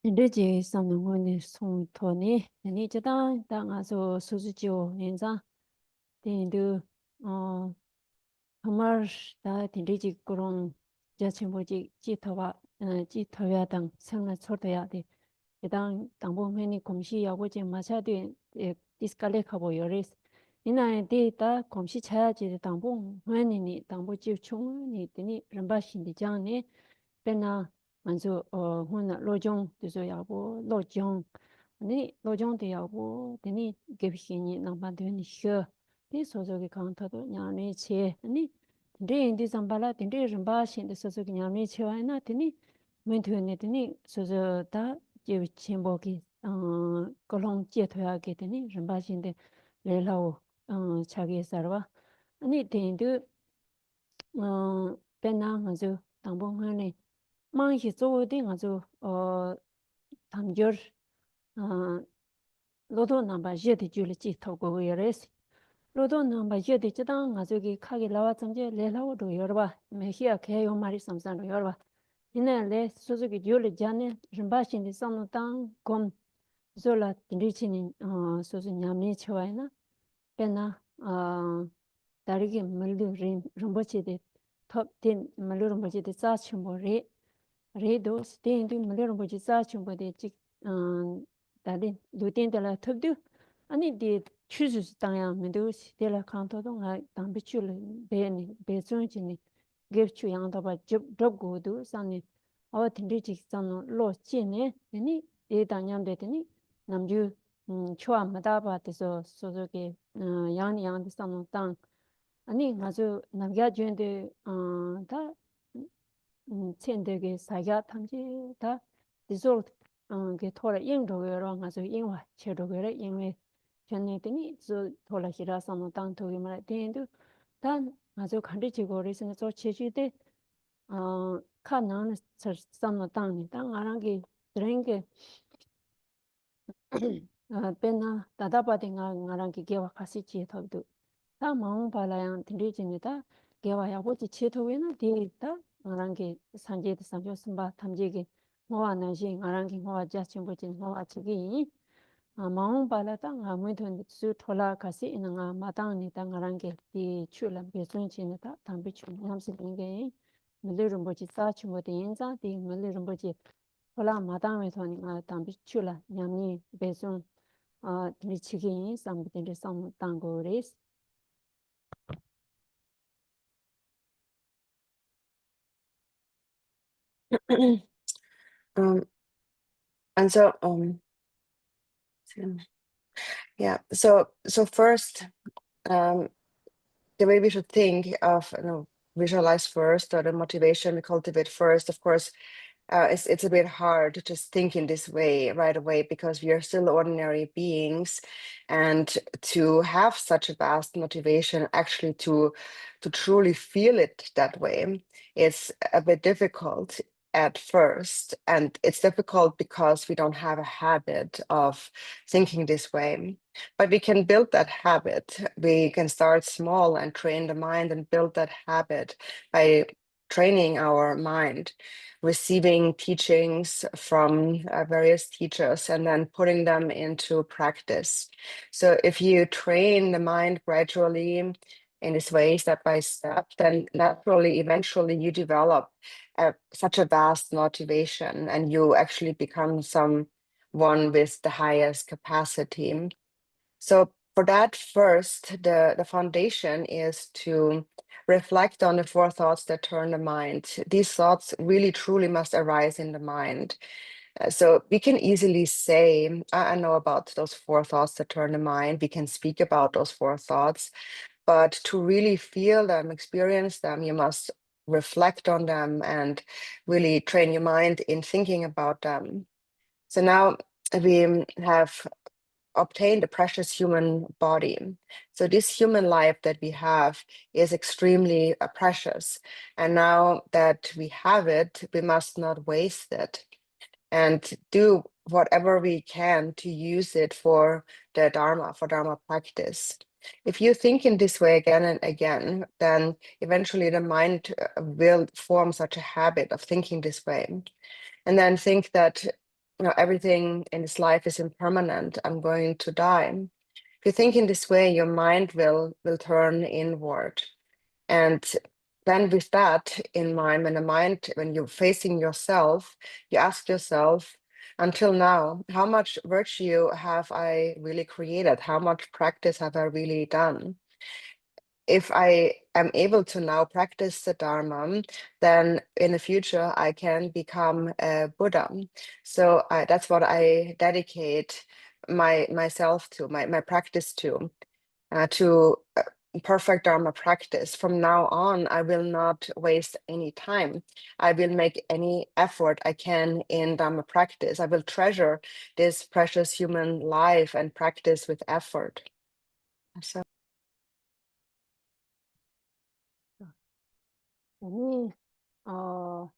인도지 상능원의 송토니 아니 저당 당아서 수수지오 인자 딘도 정말 다 딘디지 그런 자체모지 지터와 지터야당 생나 초도야 돼 일단 당보면이 공시 야고지 마차돼 디스칼레카보 요리스 이나에 데이터 공시 차야지 당보 회니니 당보지 총니 되니 람바신디 장네 베나 먼저 혼나 로종 되서 야고 로종 아니 로종 되야고 되니 geb히니 남반되니 셔 소소기 카운터도 냐네 체 아니 딘디 잠발라 딘디 람바신데 소소기 냐네 체와이나 되니 멘트네 되니 소소다 제비침보기 걸롱 제토야게 되니 람바신데 레라오 자기 살와 아니 딘디 베나 먼저 당봉하네 망시 조딩 아주 담겨 로도 넘바 제디 줄지 타고 그래스 로도 넘바 제디 지당 아주기 카기 라와 점제 레라오도 여러봐 메히야 개요 말이 삼산도 여러봐 이내래 수수기 줄이 자네 림바신디 삼노당 곰 졸라 딘리치니 수수 냠니 쳐와이나 베나 다르게 말도 림바치데 톱딘 말로 림바치데 짜침보리 레도 스테인도 말로 림바치 짜침보데 직 다리 루틴들라 톱도 아니 디 추주스 땅야 민도 시텔라 칸토도 가 담비출 베니 베존지니 게추 양다바 접고도 산니 어딘지 산노 로치네 아니 에다냠데니 남주 초아 마다바데서 소소게 양양데 산노 땅 아니 아주 남자 주인데 다 첸데게 사야 탐지 다 디솔트 게 토라 인도여러 가서 인화 체로거래 인외 전에더니 저 토라 히라산노 땅토기 말 된도 단 아주 간디지고리스는 저 체주데 카나는 산노 땅니 땅 아랑게 드랭게 베나 다다바딩가 나랑게 게와 카시치 더도 다 마음 발라양 드리지니다 게와 야고지 치토위는 디다 나랑게 산제드 산조스바 탐지게 뭐와 나신 나랑게 뭐와 자친구진 뭐와 지기 마음 발라다 아무튼 수 토라 가시 있는가 마당니 땅나랑게 디 출람 베순치니다 담비추 냠스링게 물르름 보지 사치모데 인자 디 물르름 보지 토라 마당에서니 담비추라 냠니 베순 미치기 삼비데 삼 땅고레스
and so yeah, so first, the way we should think of, visualize first, or the motivation we cultivate first, of course, it's a bit hard to just think in this way right away, because we are still ordinary beings, and to have such a vast motivation, actually to truly feel it that way, is a bit difficult at first. And it's difficult because we don't have a habit of thinking this way. But we can build that habit. We can start small and train the mind and build that habit by training our mind, receiving teachings from various teachers, and then putting them into practice. So if you train the mind gradually in this way, step by step, then naturally, eventually you develop such a vast motivation, and you actually become someone with the highest capacity. So for that, first, the foundation is to reflect on the 4 thoughts that turn the mind. These thoughts really, truly must arise in the mind. So we can easily say, I know about those 4 thoughts that turn the mind. We can speak about those 4 thoughts, but to really feel them, experience them, you must reflect on them and really train your mind in thinking about them. So now we have obtained a precious human body. So this human life that we have is extremely precious. And now that we have it, we must not waste it and do whatever we can to use it for the Dharma, for Dharma practice. If you think in this way again and again, then eventually the mind will form such a habit of thinking this way. And then think that everything in this life is impermanent. I'm going to die. If you think in this way, your mind will turn inward. And then with that in mind, when you're facing yourself, you ask yourself, until now, how much virtue have I really created? How much practice have I really done? If I am able to now practice the Dharma, then in the future I can become a Buddha. So that's what I dedicate myself to, my practice to perfect Dharma practice. From now on, I will not waste any time. I will make any effort I can in Dharma practice. I will treasure this precious human life and practice with effort. So.
아니, 나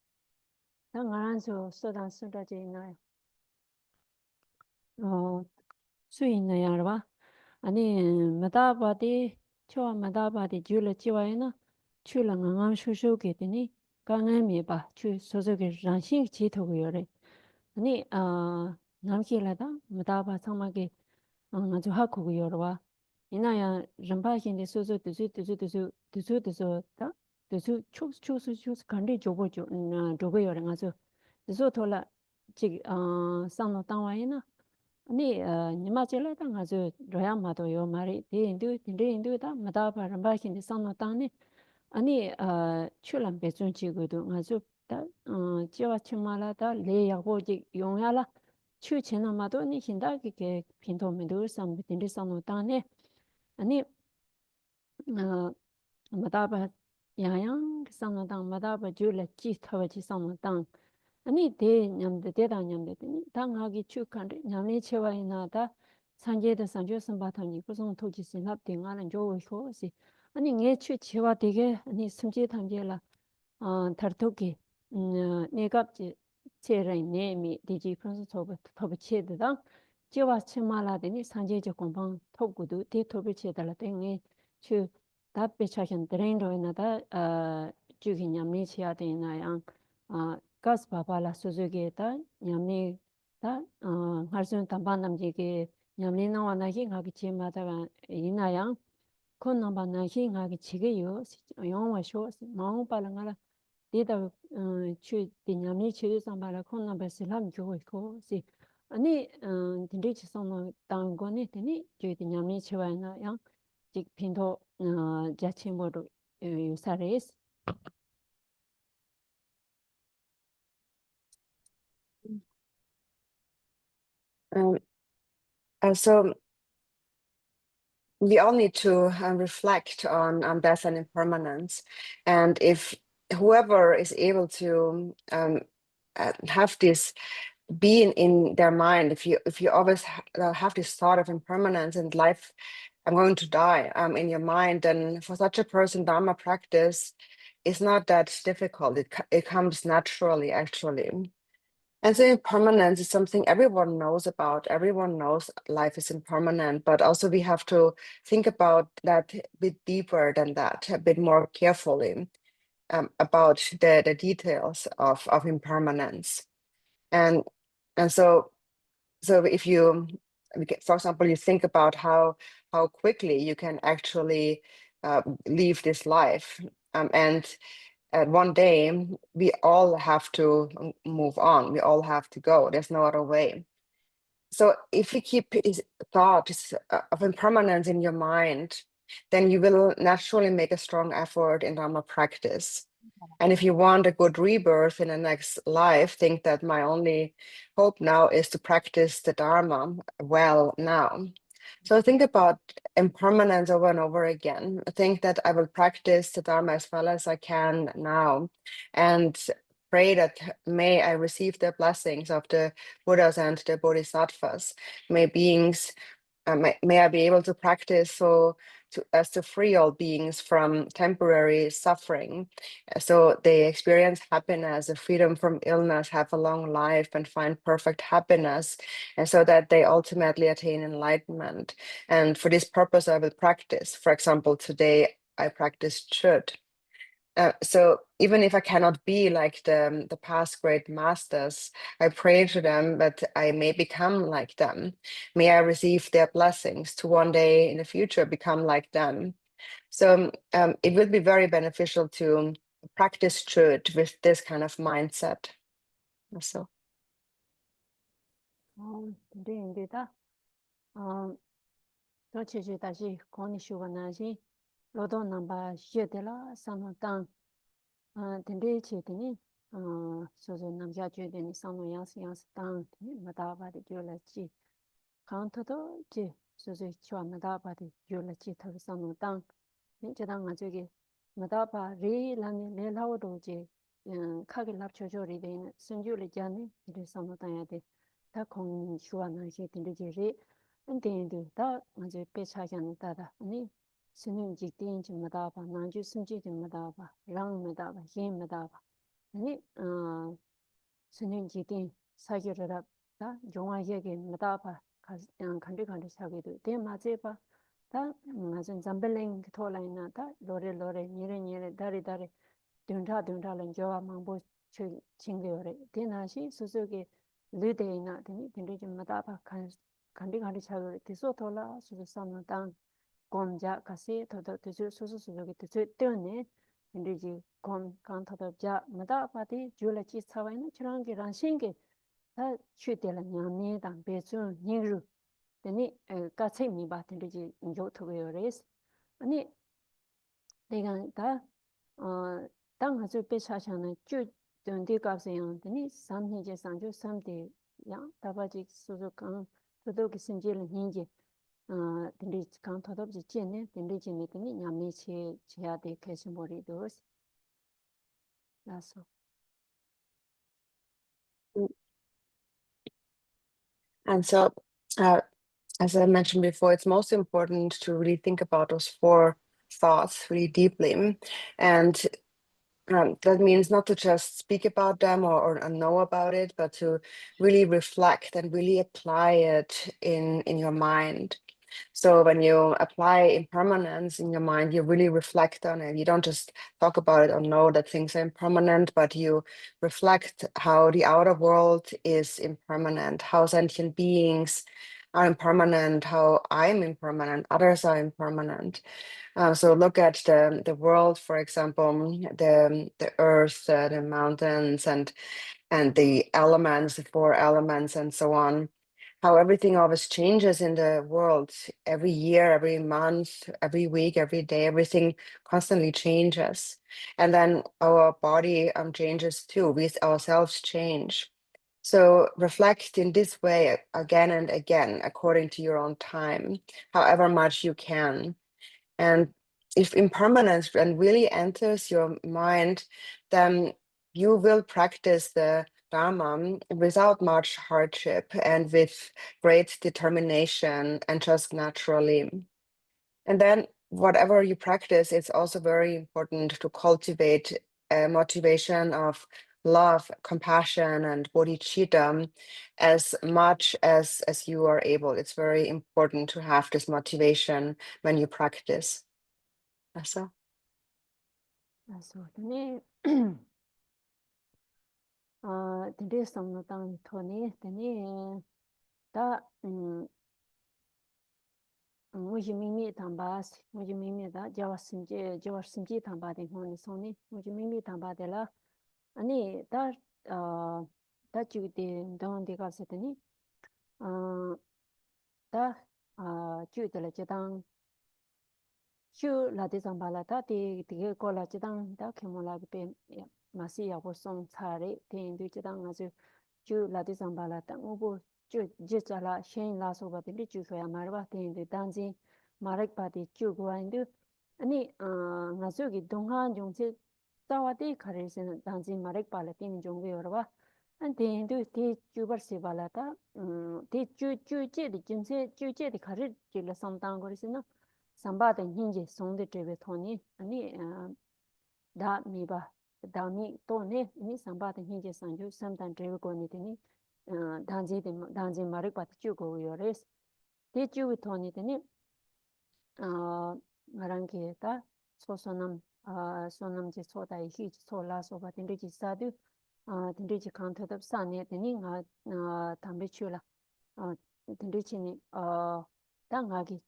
알아서 쓰다 있나요? 수이 있나요, 봐. 아니, 마다바디, 저와 마다바디 줄을 지와이나, 출랑 안 쇼쇼게 되니, 강함이 봐, 주 소속의 란신 지토고 요래. 아니, 남기라다, 마다바 상막에, 아주 하고 요러와. 이나야, 람바신데 소소 드수, 드수, 초스, 간디 조보죠, 조보 요래, 아주. 드수 돌아, 지, 상노 땅와이나, 아니 니마젤라 당아주 로야마도 요 말이 딘데인도다 마다바 람바신데 상노타네 아니 출람 배준지고도 아주 다 지와 치마라다 레야고지 용야라 추체나마도 니 힌다게 핀도메도 삼빈데 상노타네 아니 마다바 야양 상노당 마다바 줄레 지타와지 상노당 아니 대 냠데 대다 냠데 당하기 축한데 냠니 체와이나다 산제도 산조 선바탐니 구성 토지신 합딩하는 조호시 아니 녜추 체와 되게 아니 숨지 탐제라 다르토기 네갑지 체라이 네미 디지 프랑스 토브 체드다 제와 체마라데니 산제적 공방 토구도 대토비 체달라 땡에 추 답베 차현 드레인로이나다 주기 냠니 체야 되나양 gas papa la suzuki ta nyamni ta harsun tamban namji nyamni na wana hi ngagi chima ta ina yang kon namba na hi ngagi chige yo yong wa sho maung pa la ngala de da chu de nyamni chu samba la kon namba silam jo ko si ani dinde chi song tang go ni de ju de nyamni chewa na yang ji pinto ja chimo ro yu sares
So we all need to reflect on death and impermanence, and if whoever is able to have this being in their mind, if you always have this thought of impermanence and life, I'm going to die, in your mind, then for such a person, Dharma practice is not that difficult. It comes naturally, actually. And so impermanence is something everyone knows about. Everyone knows life is impermanent, but also we have to think about that a bit deeper than that, a bit more carefully about the details of impermanence. And so if you, for example, you think about how quickly you can actually leave this life, and one day we all have to move on. We all have to go. There's no other way. So if you keep thoughts of impermanence in your mind, then you will naturally make a strong effort in Dharma practice. And if you want a good rebirth in the next life, think that my only hope now is to practice the Dharma well now. So think about impermanence over and over again. Think that I will practice the Dharma as well as I can now, and pray that may I receive the blessings of the Buddhas and the Bodhisattvas. May beings, may I be able to practice as to free all beings from temporary suffering, so they experience happiness, freedom from illness, have a long life, and find perfect happiness, and so that they ultimately attain enlightenment. And for this purpose, I will practice. For example, today I practiced CHOD. So even if I cannot be like the past great masters, I pray to them that I may become like them. May I receive their blessings to one day in the future become like them. So it will be very beneficial to practice truth with this kind of mindset. So.
인데다 도치지 다시 고니슈가 나지 로도 넘바 쉐데라 사노탄 덴데치드니 소소 남자 주되니 사노 양스 땅 마다바디 줄라지 카운터도 지 소소 치와 마다바디 줄라지 타고 사노 땅 제당 아저기 마다바 리라니 레라오도지 카게 납초조리 되는 순주리 자니 이리 사노 땅야데 다 공슈와나시 덴데지리 엔데인도 다 아주 배차견 따다 아니 스님 직딩 좀 마다바 난주 숨지 좀 마다바 랑 마다바 힘 마다바 아니 스님 직딩 사기를 다 종아예게 마다바 간디 사기도 대 맞제바 다 맞은 잠벨링 토라이나 다 로레 니레 다리 든다는 저와 망보 칭게요레 대나시 수수게 르데이나 되니 딘데 좀 마다바 간디 사기를 디소토라 수수삼는 땅 곰자 가시 더더 드주 소소소게 드주 때문에 인디지 곰 간터더자 마다바디 줄라치 사와이나 치랑게 란싱게 다 취되라 냐메당 베주 니루 되니 까체 미바 인디지 요토고요레스 아니 내가 다당 아주 배차샤는 주 된디 값이요 되니 삼해제 상주 삼대 양 다바지 소소강 도도기 신지를 hin지 딘디 강 터덥지 찌네 딘디지니 되니 냠미치 제야데 계시모리도스 나서
And so, as I mentioned before, it's most important to really think about those four thoughts really deeply. And that means not to just speak about them or know about it, but to really reflect and really apply it in your mind. So when you apply impermanence in your mind, you really reflect on it. You don't just talk about it or know that things are impermanent, but you reflect how the outer world is impermanent, how sentient beings are impermanent, how I'm impermanent, others are impermanent. So look at the world, for example, the earth, the mountains, and the elements, the four elements, and so on. How everything always changes in the world every year, every month, every week, every day. Everything constantly changes, and then our body changes too. We ourselves change. So reflect in this way again and again, according to your own time, however much you can. And if impermanence really enters your mind, then you will practice the Dharma without much hardship and with great determination and just naturally. And then whatever you practice, it's also very important to cultivate a motivation of love, compassion, and bodhicitta as much as you are able. It's very important to have this motivation when you practice. So.
네 딘데 samnotang 토니 되니 다 무지미미 담바스 무지미미다 자와심지 담바데 호니 소니 무지미미 담바데라 아니 다 주데 donde 가서더니 다 주들의 제당 슈 라디잠발라 다디 디게 콜라 제당 다 케몰라게 pe 마시야 보송 차레 데인도 제당 아주 주 라디잠발라 땅오보 주 제자라 셴라 소바데 주소야 마르바 데인도 단지 마렉바디 주고인도 아니 나서기 동한 종체 자와디 가르세는 단지 마렉발라 데인 종게 여러바 안 데인도 디 주버시발라다 디 주주제디 진세 주제디 가르 질라 상당 거리스나 삼바데 hinje 송데 트베 토니 아니 다 미바 다미 또네 니 삼바데 hinje 상주 삼단 트베 고니데니 단지 마르 바트 주고 요레스 데 주위 토니데니 ngarangeeta 소소남 소남지 소다이 히지 소라소바 딘리지 사두 딘리지 칸터답 사네 데니 nga 담베 추라 딘리치니 당하기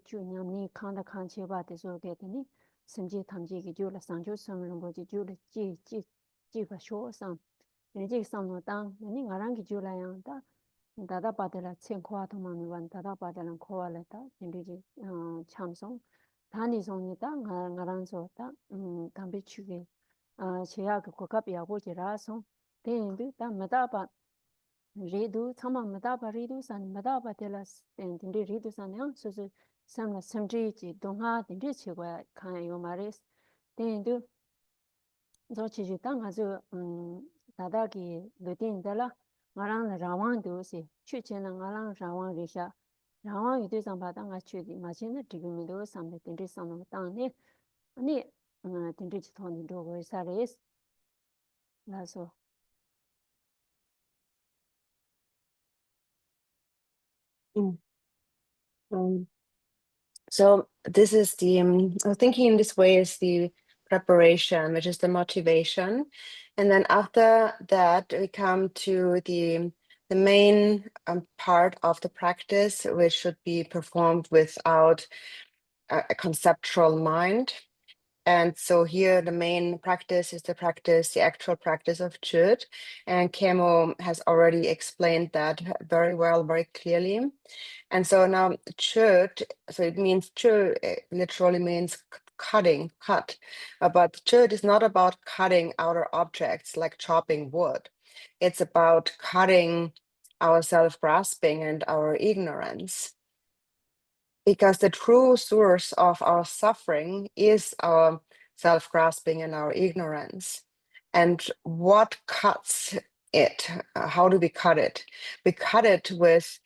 주냠니 칸다 칸체바데 소게데니 심지 탐지기 주라 상주 섬을 보지 주르 지가 쇼상 딘리지 상노 당 데니 ngarangi 주라양다 다다 바데라 첸코아 도마미반 다다 바데란 코알레다 딘리지 참송 단위송이다 ngaran소다 담비 추게 제약 고갑이하고지라서 대인도 다 메다바 리두 참아 메다바 리두 산 메다바 텔라스 딘디 리두 산요 소소 삼나 삼지지 동하 딘디 치고야 칸요 마레스 대인도 저치지 땅 아주 다다기 르딘달라 ngaran rawang dosi chuchena ngaran rawang risha rawang yu desang ba dang a chudi ma chen de digmi do sam de tin sam tang ne ani tin chi thon do go sa res la so
Mm. So this is the thinking in this way is the preparation, which is the motivation, and then after that we come to the main part of the practice, which should be performed without a conceptual mind. And so here the main practice is the actual practice of CHOD, and Khenmo has already explained that very well, very clearly. And so now CHOD, so it means CHOD literally means cutting, cut. But CHOD is not about cutting outer objects like chopping wood. It's about cutting our self-grasping and our ignorance. Because the true source of our suffering is our self-grasping and our ignorance. And what cuts it? How do we cut it? We cut it with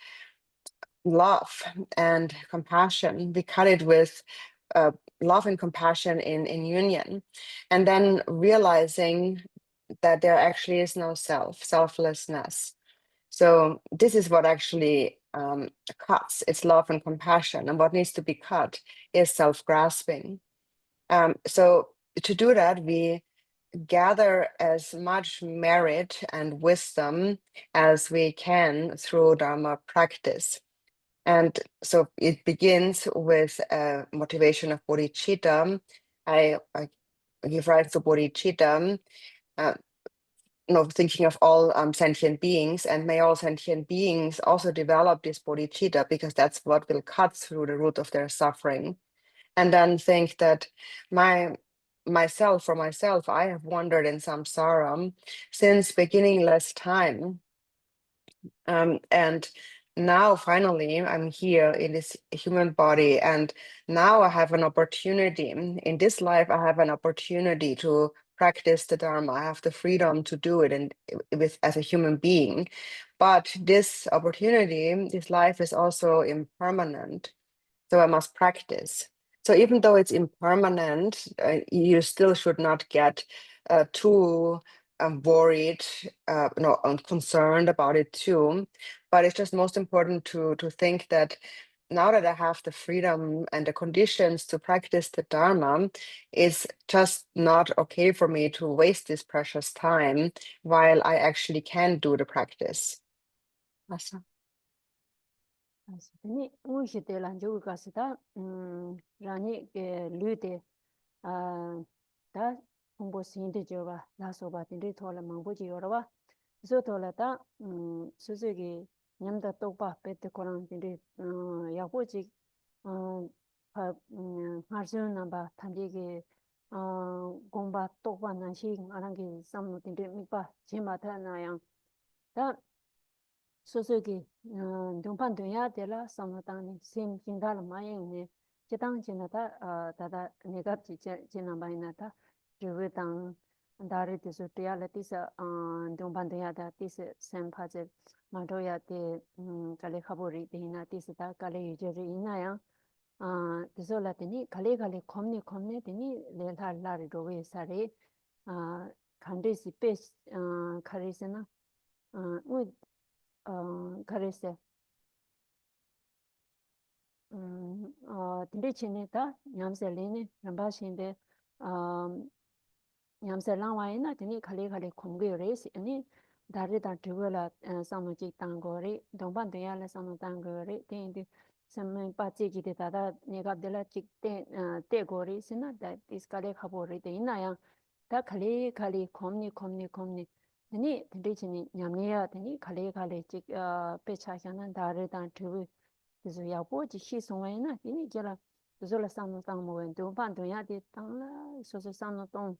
love and compassion. We cut it with love and compassion in union. And then realizing that there actually is no selflessness. So this is what actually cuts. It's love and compassion. And what needs to be cut is self-grasping. So to do that, we gather as much merit and wisdom as we can through Dharma practice. And so it begins with a motivation of bodhicitta. I give rise to bodhicitta, thinking of all sentient beings, and may all sentient beings also develop this bodhicitta, because that's what will cut through the root of their suffering. And then think that for myself, I have wandered in samsara since beginningless time. And now finally I'm here in this human body, and now I have an opportunity. In this life, I have an opportunity to practice the Dharma. I have the freedom to do it and as a human being. But this opportunity, this life is also impermanent. So I must practice. So even though it's impermanent, you still should not get too worried, and concerned about it too. But it's just most important to think that now that I have the freedom and the conditions to practice the Dharma, it's just not okay for me to waste this precious time while I actually can do the practice. Awesome.
ni un shite lan ju ga sita rani ke lute da 공부 신데 저가 나서 봐 딘데 토라 망보지 여러와 그래서 토라다 수수기 nyamda tokpa pete korang tinte yakbo chik ngarzun namba tangye gongba tokpa nanshi ngarangi samno tinte mikpa chima ta na yang ta soso ki dungpan dunya tela samno tangni sim jindala mayeng ne chitang china ta tata negab chi china bayina ta rivu tang dari tisu tuya la tisa dungpan dunya ta tisa sem pache Mantoya te kale khabori te ina tisi ta kale yujeri ina yang tiso la teni kale komne teni le lari rowe sari khande si pe khare se na u khare se tende chene ta nyamse lene ramba shinde nyamse langwa ina teni kale komge re si ani dari dan tiwala sanu jik tango re dongpan tuya la sanu tango re ten samay pa cheki de tada negab de la chik te go re sina da iskale khabo re de ina yang da khale komni teni tende chini nyamne ya teni khale chik pecha kyanan dari dan tiwi tizu yakbo ji shi songwa ina teni jela tizu la sanu tango wen dongpan tuya de tangla soso sanu tong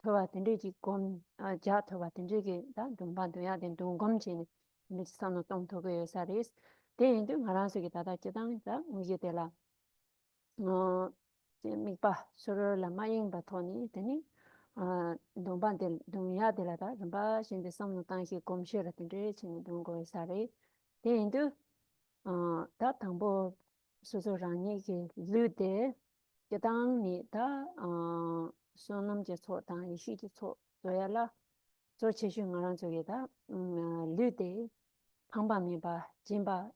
thowa tende ji gom ja thowa tende ge da dongpan tuya den dongom chini tende ji sanu tong thogo yo saris ten du ngaran su ge tada chidang da uye de la mikpa soro la maying ba thoni teni dongpan de dongya de la da dongpa shin de sanu tang ge gom she la tende chini donggo yo saris ten du da tangbo soso rangi ge lu de chidang ni da sonam je cho tang ishi je cho zoya la zo cheshu ngaran zoge da lu de pangba mi ba jimba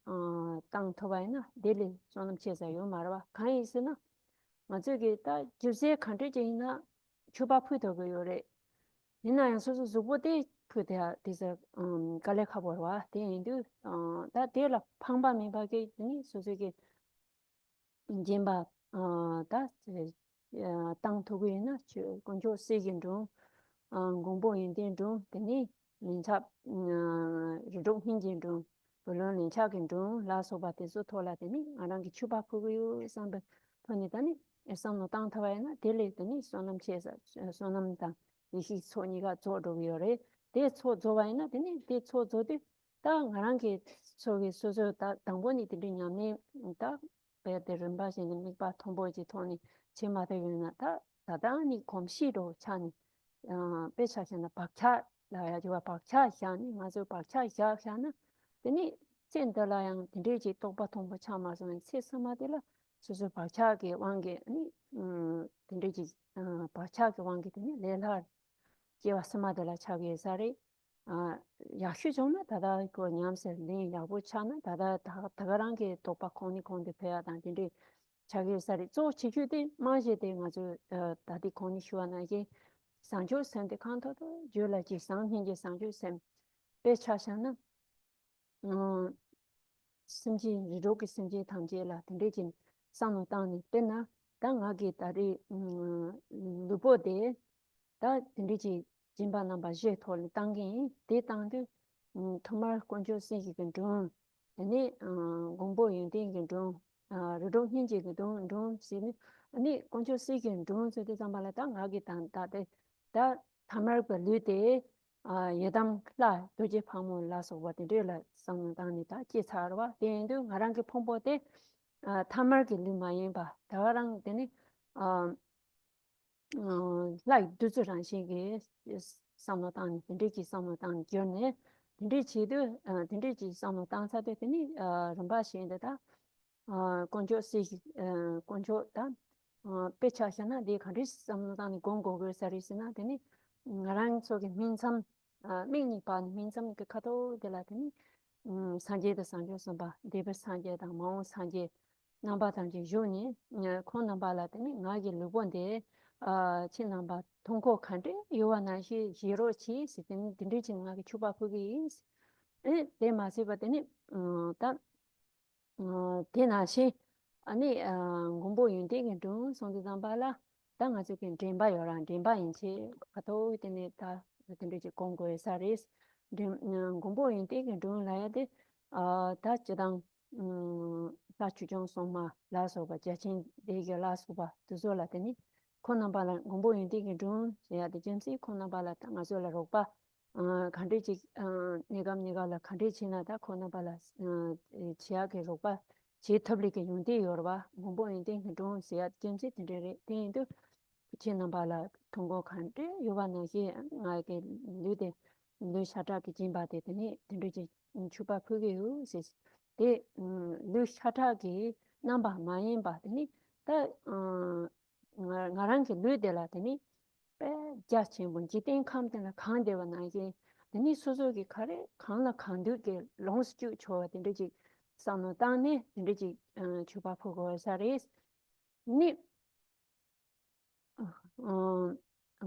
tang thobai na deli sonam chesa yo marwa kan isi na ma zoge da gyuse kante je ina chuba phuto go yore ina yang soso zubo de phuto ya disa kale khaborwa de indu da de la pangba mi ba ge ni soso ge jimba da tang thogo ina chu konjo segin ro gongbo yin den ro teni lincha ridong hinjin ro bolon lincha kin ro la soba te so thola teni arang ki chuba phugo yo sambe thoni tani esam no tang thawai na dele teni sonam chesa sonam ta ihi choni ga zo ro yo re de cho zo wai na teni de cho zo de ta ngarang ki sogi soso ta dangboni de nyamne ta pe de rimba sin mi ba thombo ji thoni chema de yuna ta 다다니 검시로 찬 배차시나 박차 라야지와 박차 샤니 맞아 박차 샤샤나 되니 젠더라양 딘데지 똑바 통보 참아서는 세스마들라 수수 박차게 왕게 아니 딘데지 박차게 왕게 되니 레라 제와 스마들라 차게 사리 야휴종나 다다 그 냠세 네 야부 차나 다다 다가랑게 똑바 코니 콘데 페야단 딘데 자기 살이 또 지규대 마제대 아주 다디 코니 시원하게 상조 선대 칸토도 줄라지 상hin제 상조 선 배차샤는 심지 리로기 심지 탐제라 근데진 상노당니 때나 당하게 다리 루보데 다 근데지 진바나 바제 톨 당기 대당도 정말 건조시기 근좀 아니 공부 윤定좀 리로 힌지 그좀 시니 아니 건조시기 좀 저도 잠발라 당하게 당다데 다 담을 벌리데 예담 라 도제 방문 라서 와데라 상당니다 제차와 된도 나랑게 폰보데 담을게 리마인 봐 다랑 되니 like 두즈란 시기 상노당 딘디기 상노당 견네 딘디치도 딘디지 상노당 사되더니 럼바시인데다 건조시 건조다 배차샤나 디 칸리스 상노당 공고글 서비스나 되니 나랑 속에 민섬 민니반 민섬 그 카도 데라더니 산제도 산조선바 데베 산제다 마오 산제 남바단지 요니 콘 남발라더니 나게 루본데 친남바 통고 칸데 요와나시 지로치 시든 딘디징하게 추바푸기 에 마시바더니 다 대나시 아니 공부 윤대게 좀 송지담발라 당아주긴 덴바요란 덴바인치 가도 되네 다 딘디지 공고에 사리스 공부 윤대게 좀 라야데 다 지당 다 주정 송마 라소바 제친 되게 라소바 두솔라더니 코나발라 공보인디게 좀 해야 되겠지 코나발라 땅아솔라 로바 간디지 니감니가라 간디치나다 코나발라 지하게 로바 지터블리게 용디 요르바 공보인디게 좀 해야 되겠지 되게 되는데 치나발라 통고 간데 요바나게 나게 류데 류샤다기 진바데니 되게 chupa phugeyu sis de lu shata gi namba mayin ba de ta ngarang ki lu de la de ni pe ja chen bon ji ten kham de la khan de wa na ge de ni so so gi khare khan la khan de ge long su cho de ji sa no ta ne de ji chupa phugo sa res ni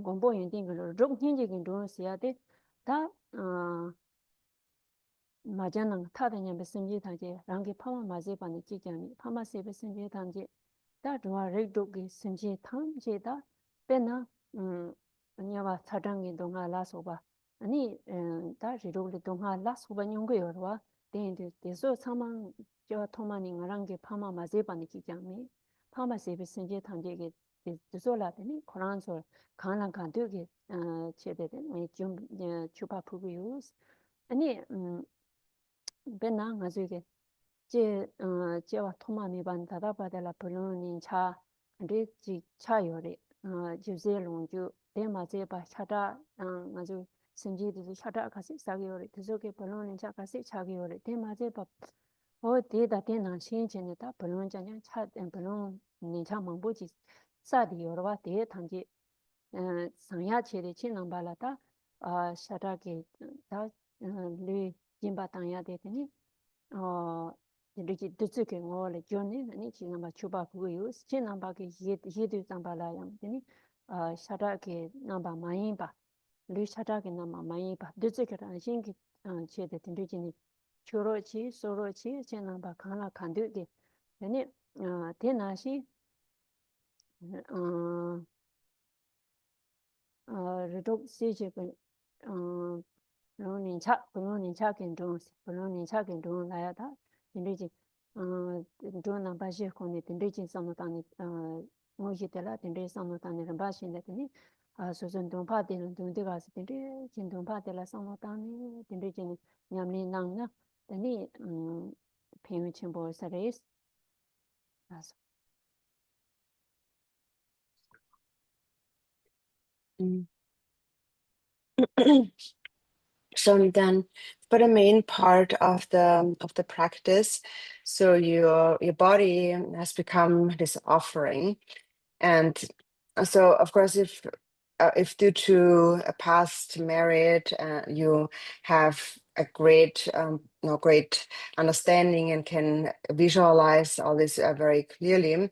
gombo yin ding ge ro hin ji gi do sia de ta 마자는 타다냐 베심지 타제 랑게 파마 마제 바니 찌장이 파마세 베심지 탐제 다 좋아 레도게 심지 탐제다 빼나 아니야 사장이 동아 라소바 아니 다 리도게 동아 라소바 용거여와 데인데 데서 사망 저 토마니 랑게 파마 마제 바니 찌장이 파마세 베심지 탐제게 데서라더니 코란소 강랑 간되게 제대된 좀 추파 푸비우스 아니 베나 가지게 제와 토마니 반 다다바달라 불론인 차 리지 차요리 주제롱주 데마제 바 차다 아주 심지도 차다 가시 사기요리 그저게 불론인 차 가시 차기요리 데마제 바 데다 데나 신진이다 불론자냐 차 불론 닌차 망보지 사디요르와 데 단지 상야체리 친남발라다 샤다게 다리 진바 당야 되더니 이렇게 뜻을 거를 전에 아니 지나마 추바 그거요 지나마게 예도 담발아야 되니 샤다게 남바 마인바 리 샤다게 남바 마인바 뜻을 신기 제대 된지니 초로치 소로치 지나마 칸라 칸되게 되니 대나시 리독 시제가 불론인 차 견동 나야다 인리지 돈나 바시 코니 인리지 삼노타니 모지텔라 인리 삼노타니 바신데니 소전 돈파데는 돈데가스 인리 진돈파데라 삼노타니 인리지 냠니 낭나 데니 페미친보 사레스 아서
Mm. So then, for the main part of the practice, so your body has become this offering, and so of course, if due to a past marriage, you have a great understanding and can visualize all this very clearly,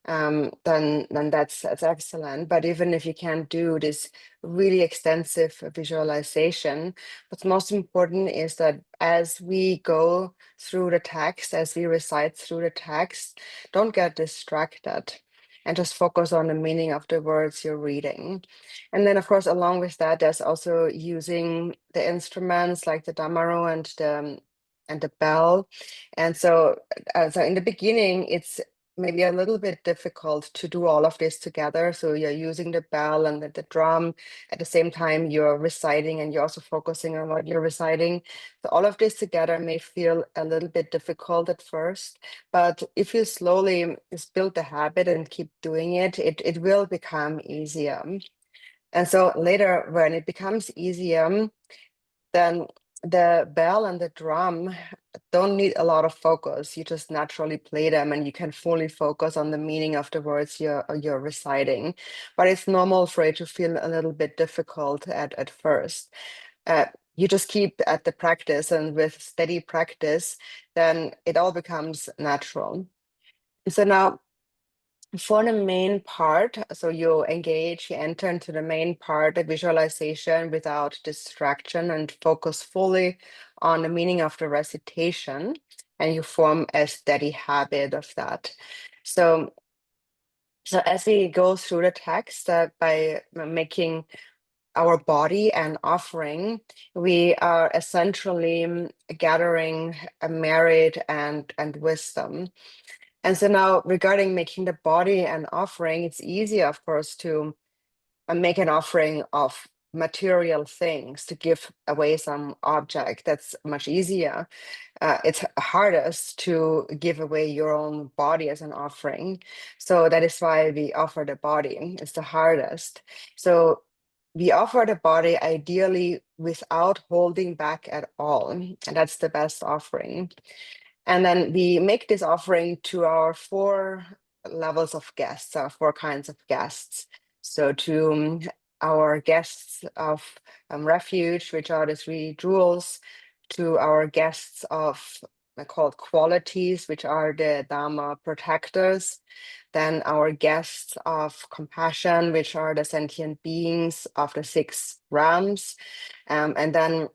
then that's excellent. But even if you can't do this really extensive visualization, what's most important is that as we go through the text, as we recite through the text, don't get distracted and just focus on the meaning of the words you're reading. And then, of course, along with that, there's also using the instruments like the damaro and the bell. And so in the beginning, it's maybe a little bit difficult to do all of this together. So you're using the bell and the drum at the same time you're reciting, and you're also focusing on what you're reciting. So all of this together may feel a little bit difficult at first, but if you slowly just build the habit and keep doing it, it will become easier. And so later, when it becomes easier, then the bell and the drum don't need a lot of focus. You just naturally play them and you can fully focus on the meaning of the words you're reciting. But it's normal for it to feel a little bit difficult at first. You just keep at the practice, and with steady practice, then it all becomes natural. So now, for the main part, so you enter into the main part, the visualization without distraction, and focus fully on the meaning of the recitation, and you form a steady habit of that. So as we go through the text, by making our body and offering, we are essentially gathering a merit and wisdom. And so now regarding making the body an offering, it's easier, of course, to make an offering of material things, to give away some object. That's much easier. It's hardest to give away your own body as an offering. So that is why we offer the body. It's the hardest. So we offer the body ideally without holding back at all. And that's the best offering. And then we make this offering to our 4 levels of guests, our 4 kinds of guests. So to our guests of refuge, which are the 3 jewels, to our guests of called qualities, which are the Dharma protectors, then our guests of compassion, which are the sentient beings of the 6 realms, and then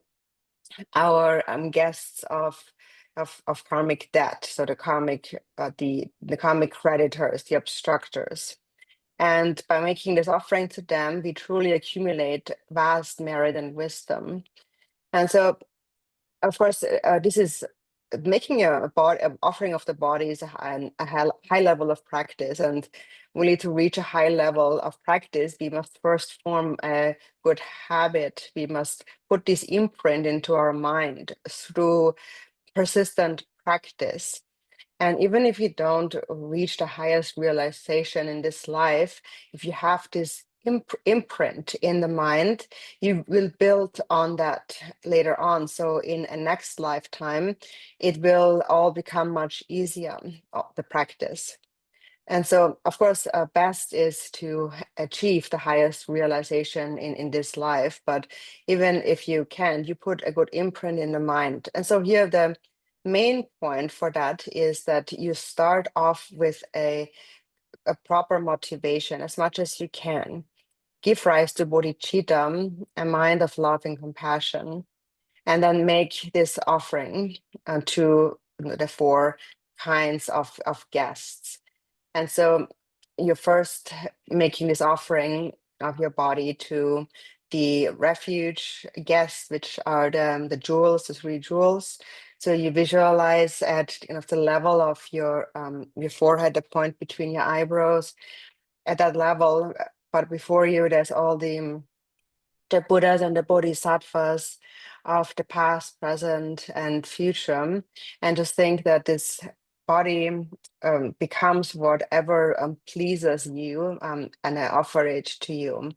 our guests of karmic debt, so the karmic the karmic creditors, the obstructors. And by making this offering to them, we truly accumulate vast merit and wisdom. And so, of course, this is making an offering of the body is a high level of practice, and we need to reach a high level of practice. We must first form a good habit. We must put this imprint into our mind through persistent practice. And even if you don't reach the highest realization in this life, if you have this imprint in the mind, you will build on that later on. So in a next lifetime, it will all become much easier, the practice. And so, of course, best is to achieve the highest realization in this life. But even if you can't, you put a good imprint in the mind. And so here the main point for that is that you start off with a proper motivation as much as you can. Give rise to bodhicitta, a mind of love and compassion, and then make this offering to the 4 kinds of guests. And so you're first making this offering of your body to the refuge guests, which are the jewels, the 3 jewels. So you visualize at the level of your forehead, the point between your eyebrows, at that level. But before you, there's all the Buddhas and the Bodhisattvas of the past, present, and future. And just think that this body becomes whatever pleases you, and I offer it to you.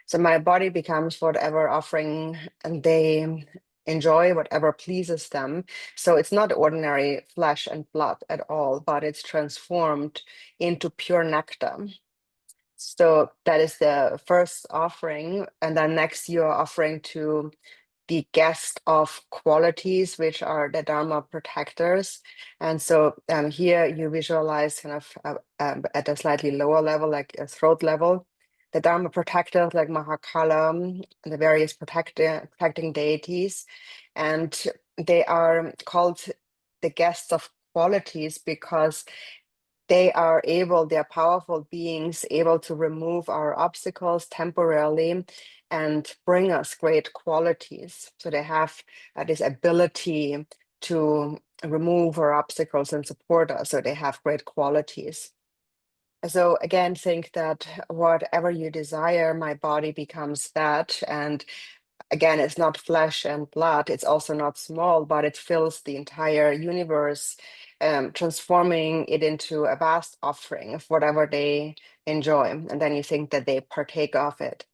So my body becomes whatever offering and they enjoy, whatever pleases them. So it's not ordinary flesh and blood at all, but it's transformed into pure nectar. So that is the first offering. And then next you're offering to the guest of qualities, which are the Dharma protectors. And so here you visualize kind of at a slightly lower level, like a throat level, the Dharma protectors like Mahakala, the various protecting deities. And they are called the guests of qualities because they are powerful beings, able to remove our obstacles temporarily and bring us great qualities. So they have this ability to remove our obstacles and support us. So they have great qualities. So again, think that whatever you desire, my body becomes that. And again, it's not flesh and blood. It's also not small, but it fills the entire universe, transforming it into a vast offering of whatever they enjoy. And then you think that they partake of it.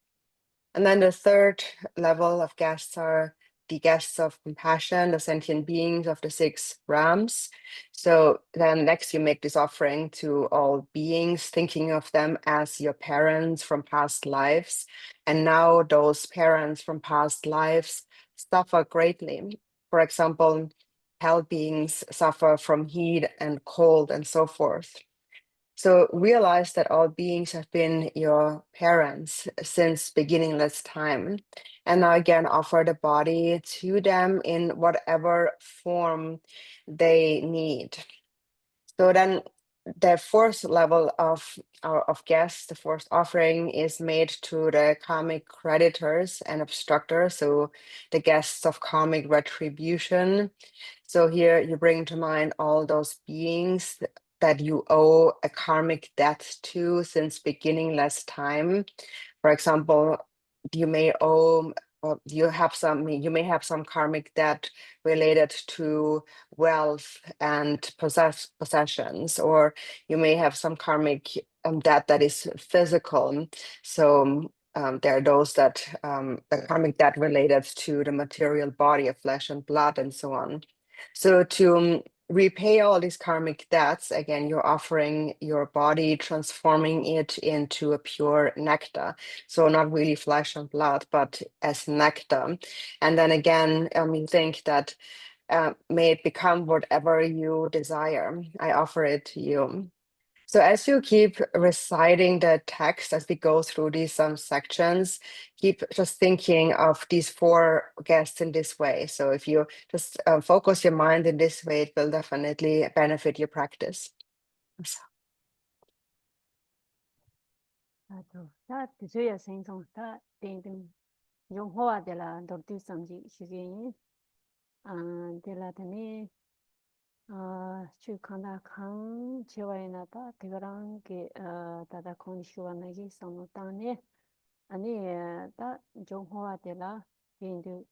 And then the 3rd level of guests are the guests of compassion, the sentient beings of the 6 realms. So then next you make this offering to all beings, thinking of them as your parents from past lives. And now those parents from past lives suffer greatly. For example, hell beings suffer from heat and cold and so forth. So realize that all beings have been your parents since beginningless time. And now again, offer the body to them in whatever form they need. So then the fourth level of guests, the fourth offering is made to the karmic creditors and obstructors, so the guests of karmic retribution. So here you bring to mind all those beings that you owe a karmic debt to since beginningless time. For example, you may owe, or you may have some karmic debt related to wealth and possessions, or you may have some karmic debt that is physical. So there are those that the karmic debt related to the material body of flesh and blood and so on. So to repay all these karmic debts, again, you're offering your body, transforming it into a pure nectar. So not really flesh and blood, but as nectar. And then again, you think that may it become whatever you desire. I offer it to you. So as you keep reciting the text, as we go through these sections, keep just thinking of these four guests in this way. So if you just focus your mind in this way, it will definitely benefit your practice. So,
다 드셔야 생성 다 땡땡 용호와 데라 dorti samji 시기 데라더니 추칸다 칸 제와이나다 대가랑 게 다다 콘시와나기 상노타네 아니 다 용호와 데라 겐데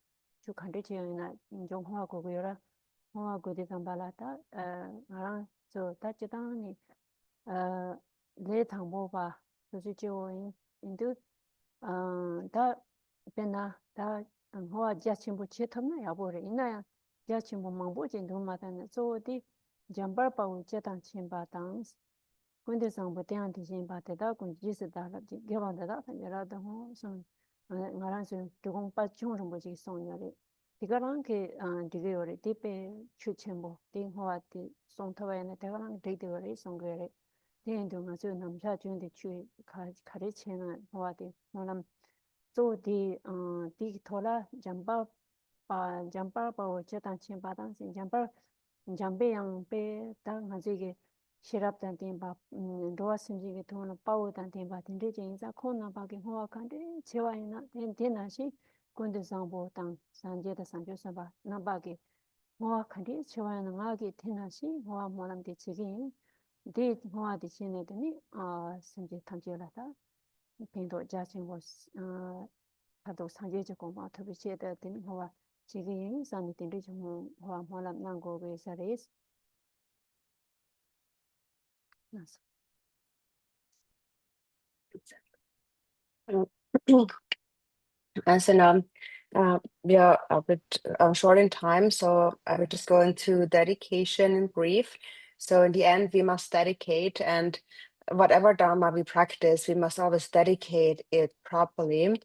추칸데 제와이나 용호와 고고요라 호와 고데 삼발라다 아랑 저 다치다니 내 당보바 소지지오인 인도 다 베나 다 호와 자친부 치탐나 야보레 이나야 자친부 망보진 도마다는 소디 잠바파우 제단 침바당 군대 상부 대한테 신바대다 군 지스다라 개반다다 여라다 호선 나란서 조금 빠충을 뭐지 송녀리 디가랑 게 디게요리 디페 추첨보 딩호와티 송타와에네 대가랑 데이데요리 송거리 대인도 가서 남자 중에 추 가르치는 호와디 뭐람 조디 디토라 잠바파 제단 침바당 잠베양 베다 가지게 시랍단 템바 로아심지게 돈을 빠오단 템바 딘데제 인사 코나바게 호와칸데 제와이나 덴데나시 군데상보 땅 산제다 산조사바 나바게 호와칸데 제와이나 나게 테나시 호와 모람데 지긴 데 호와데 시네더니 심지 탐지라다 펜도 자친고 다도 상제적고 마 터비시에다 된 호와 지긴 산이 딘데제 호와 모람 난고게 사레스 나서
as in we are a bit short in time, so I will just go into dedication in brief. So in the end, we must dedicate, and whatever Dharma we practice, we must always dedicate it properly.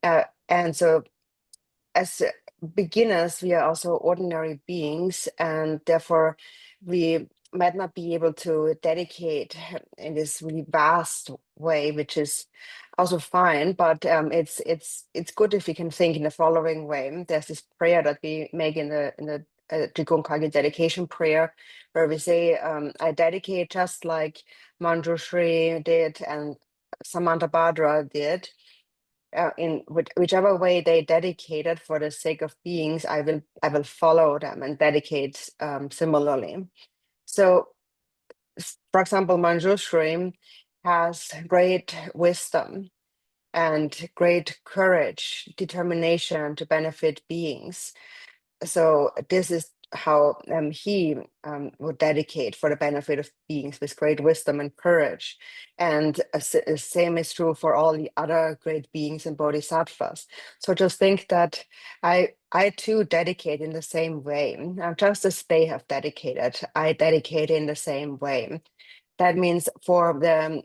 And so as beginners, we are also ordinary beings, and therefore we might not be able to dedicate in this really vast way, which is also fine. But it's good if we can think in the following way. There's this prayer that we make in the Drikung Kage dedication prayer, where we say, "I dedicate just like Manjushri did and Samantabhadra did." In whichever way they dedicated for the sake of beings, I will follow them and dedicate similarly. So, for example, Manjushri has great wisdom and great courage, determination to benefit beings. So this is how he would dedicate for the benefit of beings with great wisdom and courage. And same is true for all the other great beings and bodhisattvas. So just think that I too dedicate in the same way. Just as they have dedicated, I dedicate in the same way. That means for the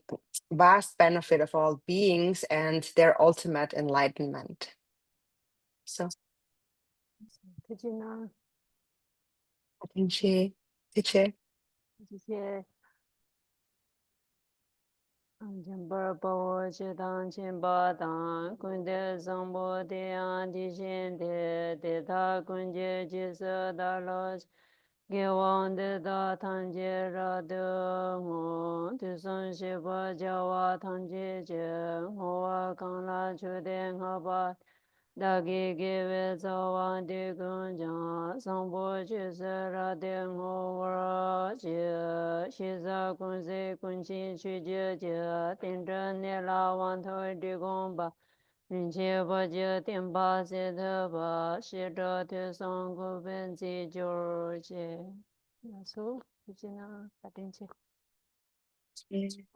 vast benefit of all beings and their ultimate enlightenment. So
그지나
I think she did.
이제 잠바바오 제단 침바당 군데 상보데 안디신데 데다 군제 지서 달로 Gewang de da tangje ra de ngo, de son she pa jawa tangje je, ngo wa kang la chu de nga pa, da ge ge we za wang de gung jang, sang po che se ra de ngo wa je, shi za kun se kun chi chu je je, ten zhen ne la wang to de gong ba, rin che pa je ten pa se de pa, shi zhe te song ku ben ji ju je. So, Regina, patenche.
Mm.